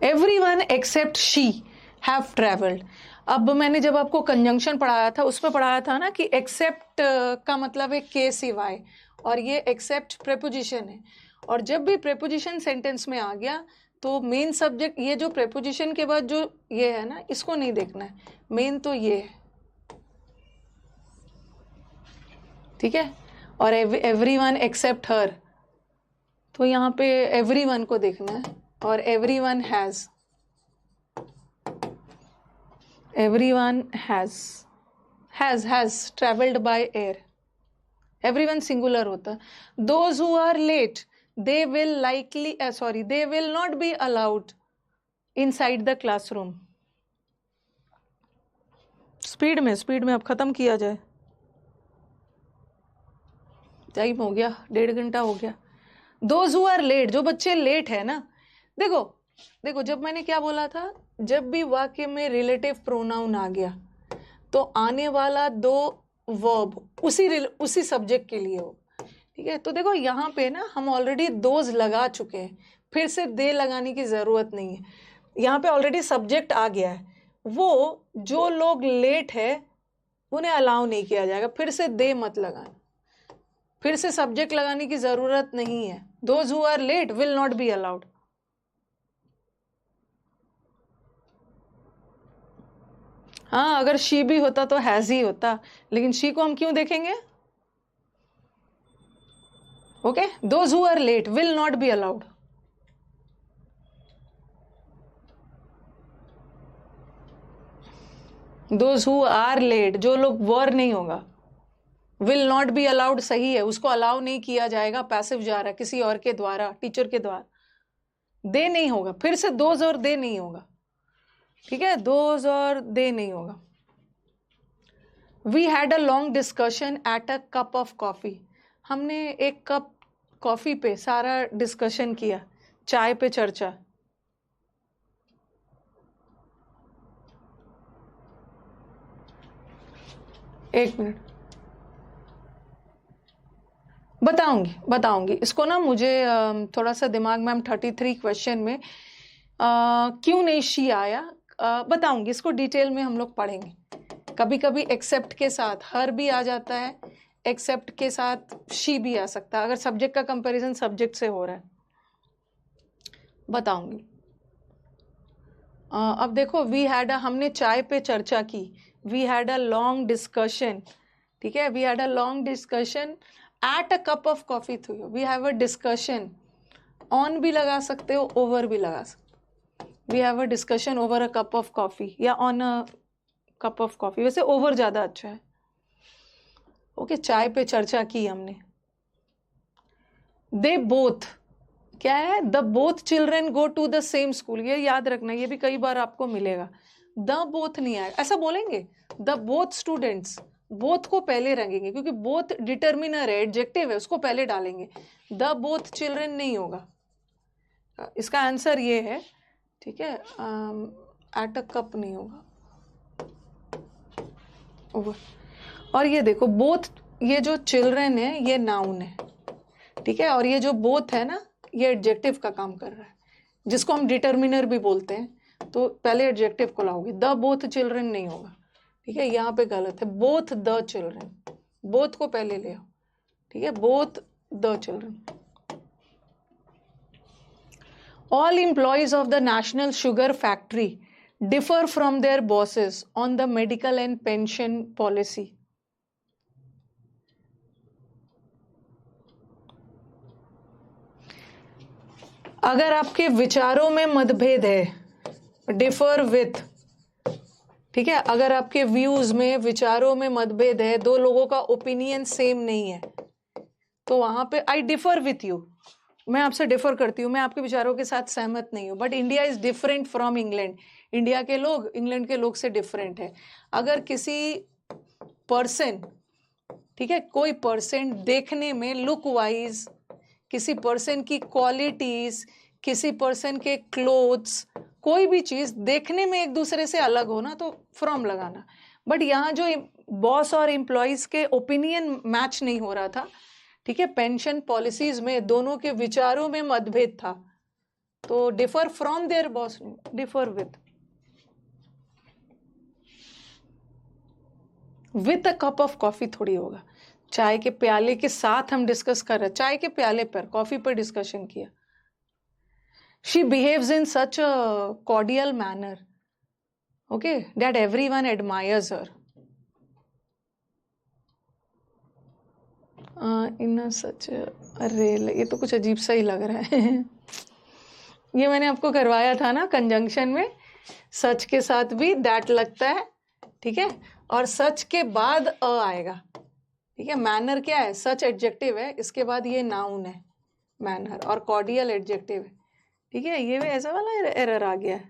Everyone except she have travelled, अब मैंने जब आपको कंजंक्शन पढ़ाया था उसमें पढ़ाया था ना कि एक्सेप्ट का मतलब है के सिवाय, और ये एक्सेप्ट प्रेपोजिशन है, और जब भी प्रेपोजिशन सेंटेंस में आ गया तो मेन सब्जेक्ट, ये जो प्रेपोजिशन के बाद जो ये है ना इसको नहीं देखना है, मेन तो ये है, ठीक है, और एवरीवन एक्सेप्ट हर, तो यहाँ पे एवरीवन को देखना है, और everyone has, everyone has traveled by air, everyone singular होता है। those who are late they will they will not be allowed inside the classroom, speed में अब खत्म किया जाए, टाइम हो गया, 1.5 घंटा हो गया। those who are late, जो बच्चे लेट है ना, देखो जब मैंने क्या बोला था, जब भी वाक्य में रिलेटिव प्रोनाउन आ गया तो आने वाला दो वर्ब उसी सब्जेक्ट के लिए हो, ठीक है, तो देखो यहाँ पे ना हम ऑलरेडी दोज लगा चुके हैं, फिर से दे लगाने की जरूरत नहीं है, यहाँ पे ऑलरेडी सब्जेक्ट आ गया है, वो जो लोग लेट है उन्हें अलाउ नहीं किया जाएगा, फिर से दे मत लगाना, फिर से सब्जेक्ट लगाने की जरूरत नहीं है, those who are late will not be allowed. हाँ, अगर शी भी होता तो हैज ही होता, लेकिन शी को हम क्यों देखेंगे, okay, those who are late will not be allowed, those who are late, जो लोग वर नहीं होगा, विल नॉट बी अलाउड सही है, उसको अलाउ नहीं किया जाएगा, पैसिव जा रहा है किसी और के द्वारा, टीचर के द्वारा, दे नहीं होगा, फिर से दोज और दे नहीं होगा, ठीक है, दोज और दे नहीं होगा। We had a long discussion at a cup of coffee, हमने एक कप कॉफी पे सारा डिस्कशन किया, चाय पे चर्चा, एक मिनट बताऊंगी इसको ना, मुझे थोड़ा सा दिमाग में, हम 33 क्वेश्चन में क्यों नहीं शी आया, बताऊंगी इसको, डिटेल में हम लोग पढ़ेंगे। कभी कभी एक्सेप्ट के साथ हर भी आ जाता है, एक्सेप्ट के साथ शी भी आ सकता है, अगर सब्जेक्ट का कंपैरिजन सब्जेक्ट से हो रहा है, बताऊंगी। अब देखो, वी हैड हमने चाय पे चर्चा की, we had a long discussion, ठीक है, we had a long discussion at a cup of coffee थी, we have a discussion, on भी लगा सकते हो, ओवर भी लगा सकते हो, we have a discussion over a cup of coffee या on a cup of coffee, वैसे ओवर ज़्यादा अच्छा है, ओके, चाय पे चर्चा की हमने, दे बोथ, क्या है, the both children go to the same school, ये याद रखना, ये भी कई बार आपको मिलेगा। द बोथ नहीं आएगा, ऐसा बोलेंगे द बोथ स्टूडेंट्स, बोथ को पहले रखेंगे क्योंकि बोथ डिटर्मिनर है, एडजेक्टिव है, उसको पहले डालेंगे। द बोथ चिल्ड्रन नहीं होगा, इसका आंसर ये है, ठीक है। एट अ कप नहीं होगा। और ये देखो बोथ, ये जो चिल्ड्रन है ये नाउन है, ठीक है, और ये जो बोथ है ना ये एडजेक्टिव का काम कर रहा है, जिसको हम डिटर्मिनर भी बोलते हैं, तो पहले एडजेक्टिव को लाओगे, द बोथ चिल्ड्रन नहीं होगा, ठीक है, यहाँ पे गलत है, बोथ द चिल्ड्रन, बोथ को पहले ले आओ, ठीक है, both the children. All employees of the National Sugar Factory differ from their bosses on the medical and pension policy. अगर आपके विचारों में मतभेद है, डिफर विथ, ठीक है, अगर आपके व्यूज में, विचारों में मतभेद है, दो लोगों का ओपिनियन सेम नहीं है, तो वहां पे आई डिफर विथ यू, मैं आपसे डिफर करती हूँ, मैं आपके विचारों के साथ सहमत नहीं हूँ, but India is different from England, India के लोग इंग्लैंड के लोग से डिफरेंट है। अगर किसी पर्सन, ठीक है, कोई पर्सन देखने में लुक वाइज, किसी पर्सन की क्वालिटीज, किसी पर्सन के क्लोथ्स, कोई भी चीज देखने में एक दूसरे से अलग हो ना, तो फ्रॉम लगाना। बट यहाँ जो बॉस और एम्प्लॉयज के ओपिनियन मैच नहीं हो रहा था, ठीक है, पेंशन पॉलिसीज में दोनों के विचारों में मतभेद था, तो differ from there boss, differ with a cup of coffee थोड़ी होगा, चाय के प्याले के साथ हम डिस्कस कर रहे हैं, चाय के प्याले पर, कॉफी पर डिस्कशन किया। She behaves in such a cordial manner, okay, that everyone admires her. In such, अरे ये तो कुछ अजीब सा ही लग रहा है ये मैंने आपको करवाया था ना कंजंक्शन में, सच के साथ भी दैट लगता है, ठीक है, और सच के बाद अ आएगा, ठीक है। मैनर क्या है, सच एडजेक्टिव है, इसके बाद ये नाउन है मैनर, और कॉर्डियल एडजेक्टिव है, ठीक है। ये भी ऐसा वाला एरर आ गया है,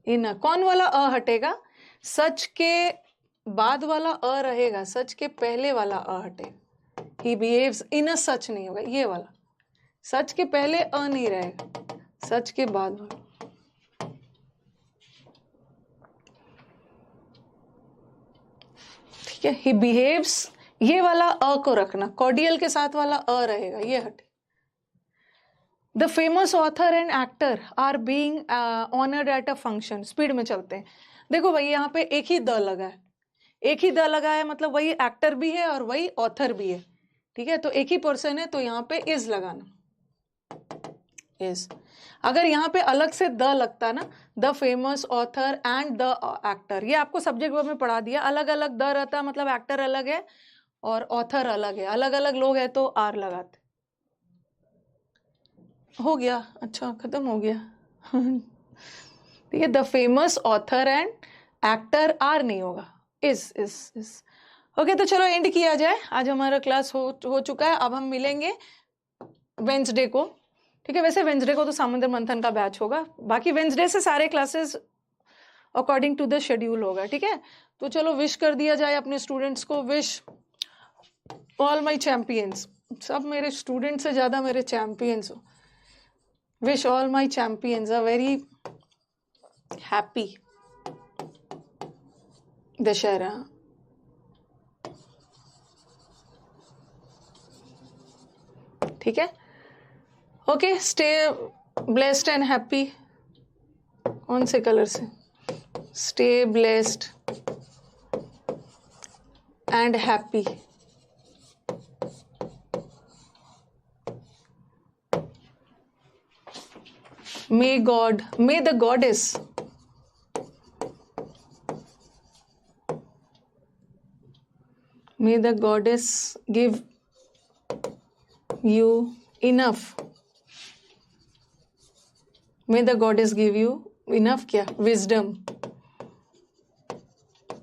इन कौन वाला अ हटेगा, सच के बाद वाला अ रहेगा, सच के पहले वाला अ हटेगा। He behaves in a such नहीं होगा, ये वाला, सच के पहले अ नहीं रहेगा, सच के बाद वाला, ठीक है। He behaves, ये वाला अ को रखना, कॉर्डियल के साथ वाला अ रहेगा, ये हटे। The famous author and actor are being honored at a function। Speed में चलते हैं, देखो भाई यहाँ पे एक ही द लगा है, एक ही द लगा है, मतलब वही एक्टर भी है और वही ऑथर भी है, ठीक है, तो एक ही पर्सन है, तो यहाँ पे इज लगाना, इज। अगर यहाँ पे अलग से द लगता ना, the famous author and the actor, ये आपको सब्जेक्ट वर्ब में पढ़ा दिया, अलग अलग द रहता मतलब एक्टर अलग है और ऑथर अलग है, अलग अलग लोग है तो आर लगाते। हो गया, अच्छा खत्म हो गया ठीक है, the famous author and actor are नहीं होगा, इज। ओके, तो चलो एंड किया जाए, आज हमारा क्लास हो चुका है, अब हम मिलेंगे वेंसडे को, ठीक है। वैसे वेंसडे को तो समुद्र मंथन का बैच होगा, बाकी वेंसडे से सारे classes according to the schedule होगा, ठीक है। तो चलो विश कर दिया जाए अपने स्टूडेंट्स को, विश ऑल माय चैंपियंस, सब मेरे स्टूडेंट से ज्यादा मेरे चैंपियंस हो, wish all my champions a very happy Dussehra. ठीक है, okay, stay blessed and happy, कौन से कलर से, stay blessed and happy. May God, may the goddess give you enough, may the goddess give you enough क्या, wisdom,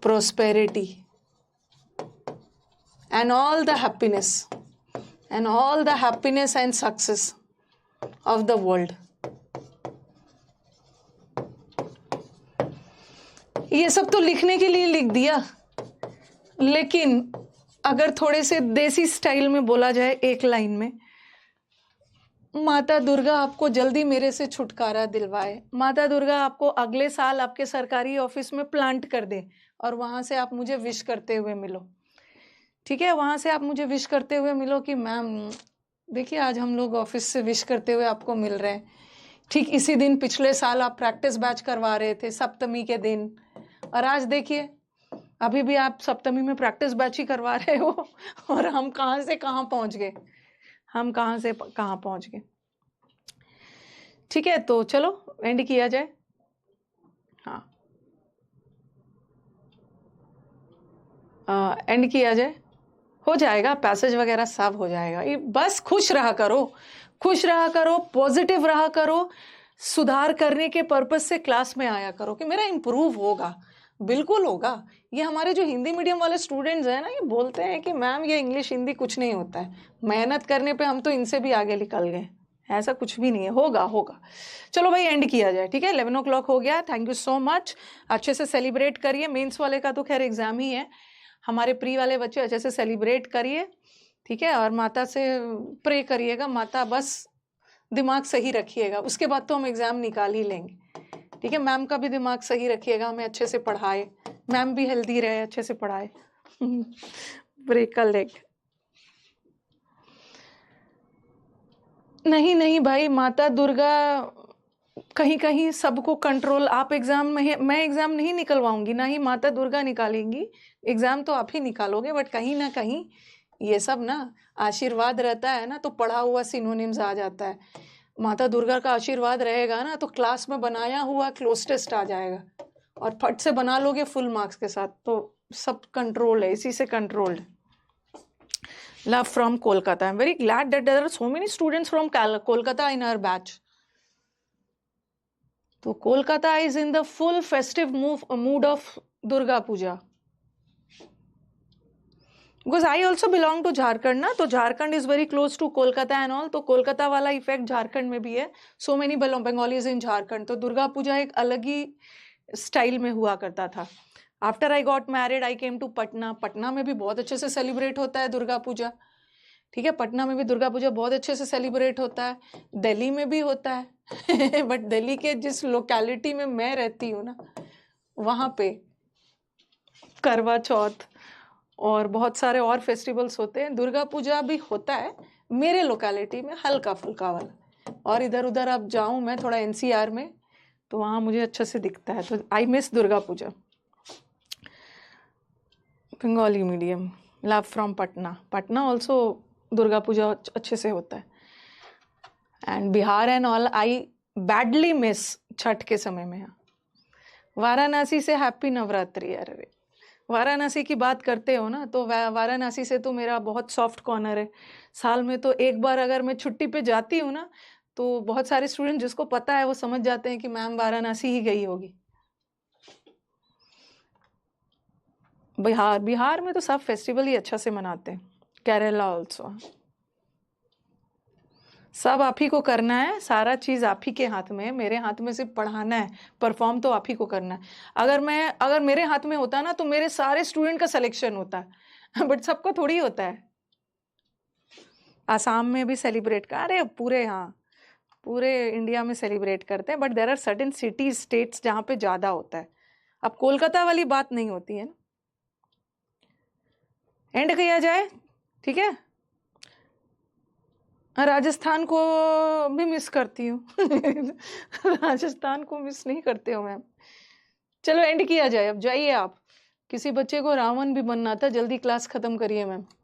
prosperity and all the happiness and all the happiness and success of the world. ये सब तो लिखने के लिए लिख दिया, लेकिन अगर थोड़े से देसी स्टाइल में बोला जाए एक लाइन में, माता दुर्गा आपको जल्दी मेरे से छुटकारा दिलवाए, माता दुर्गा आपको अगले साल आपके सरकारी ऑफिस में प्लांट कर दे और वहां से आप मुझे विश करते हुए मिलो, ठीक है? वहां से आप मुझे विश करते हुए मिलो कि मैम देखिए आज हम लोग ऑफिस से विश करते हुए आपको मिल रहे हैं। ठीक इसी दिन पिछले साल आप प्रैक्टिस बैच करवा रहे थे सप्तमी के दिन, और आज देखिए अभी भी आप सप्तमी में प्रैक्टिस बैच ही करवा रहे हो, और हम कहाँ से कहाँ पहुंच गए, हम कहाँ से कहाँ पहुंच गए। ठीक है, तो चलो एंड किया जाए। हाँ, एंड किया जाए, हो जाएगा, पैसेज वगैरह सब हो जाएगा। ये बस खुश रहा करो, खुश रहा करो, पॉजिटिव रहा करो, सुधार करने के पर्पस से क्लास में आया करो कि मेरा इम्प्रूव होगा, बिल्कुल होगा। ये हमारे जो हिंदी मीडियम वाले स्टूडेंट्स हैं ना, ये बोलते हैं कि मैम ये इंग्लिश हिंदी कुछ नहीं होता है, मेहनत करने पे हम तो इनसे भी आगे निकल गए। ऐसा कुछ भी नहीं है, होगा होगा। चलो भाई एंड किया जाए, ठीक है? 11 o'clock हो गया। थैंक यू सो मच, अच्छे से सेलिब्रेट करिए। मेंस वाले का तो खैर एग्जाम ही है, हमारे प्री वाले बच्चे अच्छे से सेलिब्रेट करिए, ठीक है? और माता से प्रे करिएगा, माता बस दिमाग सही रखिएगा, उसके बाद तो हम एग्जाम निकाल ही लेंगे, ठीक है? मैम का भी दिमाग सही रखिएगा, हमें अच्छे से पढ़ाए, मैम भी हेल्दी रहे, अच्छे से पढ़ाए। ब्रेक का लेग। नहीं नहीं भाई, माता दुर्गा कहीं कहीं सबको कंट्रोल, आप एग्जाम में, मैं एग्जाम नहीं निकलवाऊंगी, ना ही माता दुर्गा निकालेंगी, एग्जाम तो आप ही निकालोगे, बट कहीं ना कहीं ये सब ना आशीर्वाद रहता है ना, तो पढ़ा हुआ सिनोनिम्स आ जाता है। माता दुर्गा का आशीर्वाद रहेगा ना, तो क्लास में बनाया हुआ क्लोज टेस्ट आ जाएगा, और फट से बना लोगे फुल मार्क्स के साथ, तो सब कंट्रोल है, इसी से controlled. Love from Kolkata. I'm very glad that there are so many students from Kolkata in our batch. So Kolkata is in the full festive mood of Durga Puja. Because I also belong to Jharkhand ना, तो Jharkhand is very close to Kolkata and all, तो कोलकाता वाला effect Jharkhand में भी है। So many Bengalis in Jharkhand, तो दुर्गा पूजा एक अलग ही स्टाइल में हुआ करता था। After I got married I came to Patna, Patna में भी बहुत अच्छे से सेलिब्रेट होता है दुर्गा पूजा, ठीक है? पटना में भी दुर्गा पूजा बहुत अच्छे से सेलिब्रेट होता है, दिल्ली में भी होता है। बट दिल्ली के जिस लोकेलिटी में मैं रहती हूँ ना, वहाँ पे करवा चौथ और बहुत सारे और फेस्टिवल्स होते हैं, दुर्गा पूजा भी होता है मेरे लोकेलिटी में हल्का फुल्का वाला, और इधर उधर अब जाऊँ मैं थोड़ा एनसीआर में, तो वहाँ मुझे अच्छे से दिखता है, तो I miss Durga Puja. Bengali medium, love from Patna, Patna also Durga Puja अच्छे से होता है, and Bihar and all I badly miss Chhath के समय में। वाराणसी से हैप्पी नवरात्रि। अरे वाराणसी की बात करते हो ना, तो वाराणसी से तो मेरा बहुत सॉफ्ट कॉर्नर है, साल में तो एक बार अगर मैं छुट्टी पे जाती हूँ ना, तो बहुत सारे स्टूडेंट जिसको पता है वो समझ जाते हैं कि मैम वाराणसी ही गई होगी। बिहार में तो सब फेस्टिवल ही अच्छा से मनाते हैं, केरला ऑल्सो। सब आप ही को करना है, सारा चीज आप ही के हाथ में है, मेरे हाथ में सिर्फ पढ़ाना है, परफॉर्म तो आप ही को करना है। अगर मेरे हाथ में होता ना, तो मेरे सारे स्टूडेंट का सिलेक्शन होता है, बट सबका थोड़ी होता है। आसाम में भी सेलिब्रेट कर, अरे पूरे, हाँ पूरे इंडिया में सेलिब्रेट करते हैं, but there are certain cities states जहाँ पे ज्यादा होता है। अब कोलकाता वाली बात नहीं होती है ना। एंड किया जाए, ठीक है? राजस्थान को भी मिस करती हूँ। राजस्थान को मिस नहीं करते हो मैम? चलो एंड किया जाए, अब जाइए आप, किसी बच्चे को रावण भी बनना था, जल्दी क्लास खत्म करिए मैम।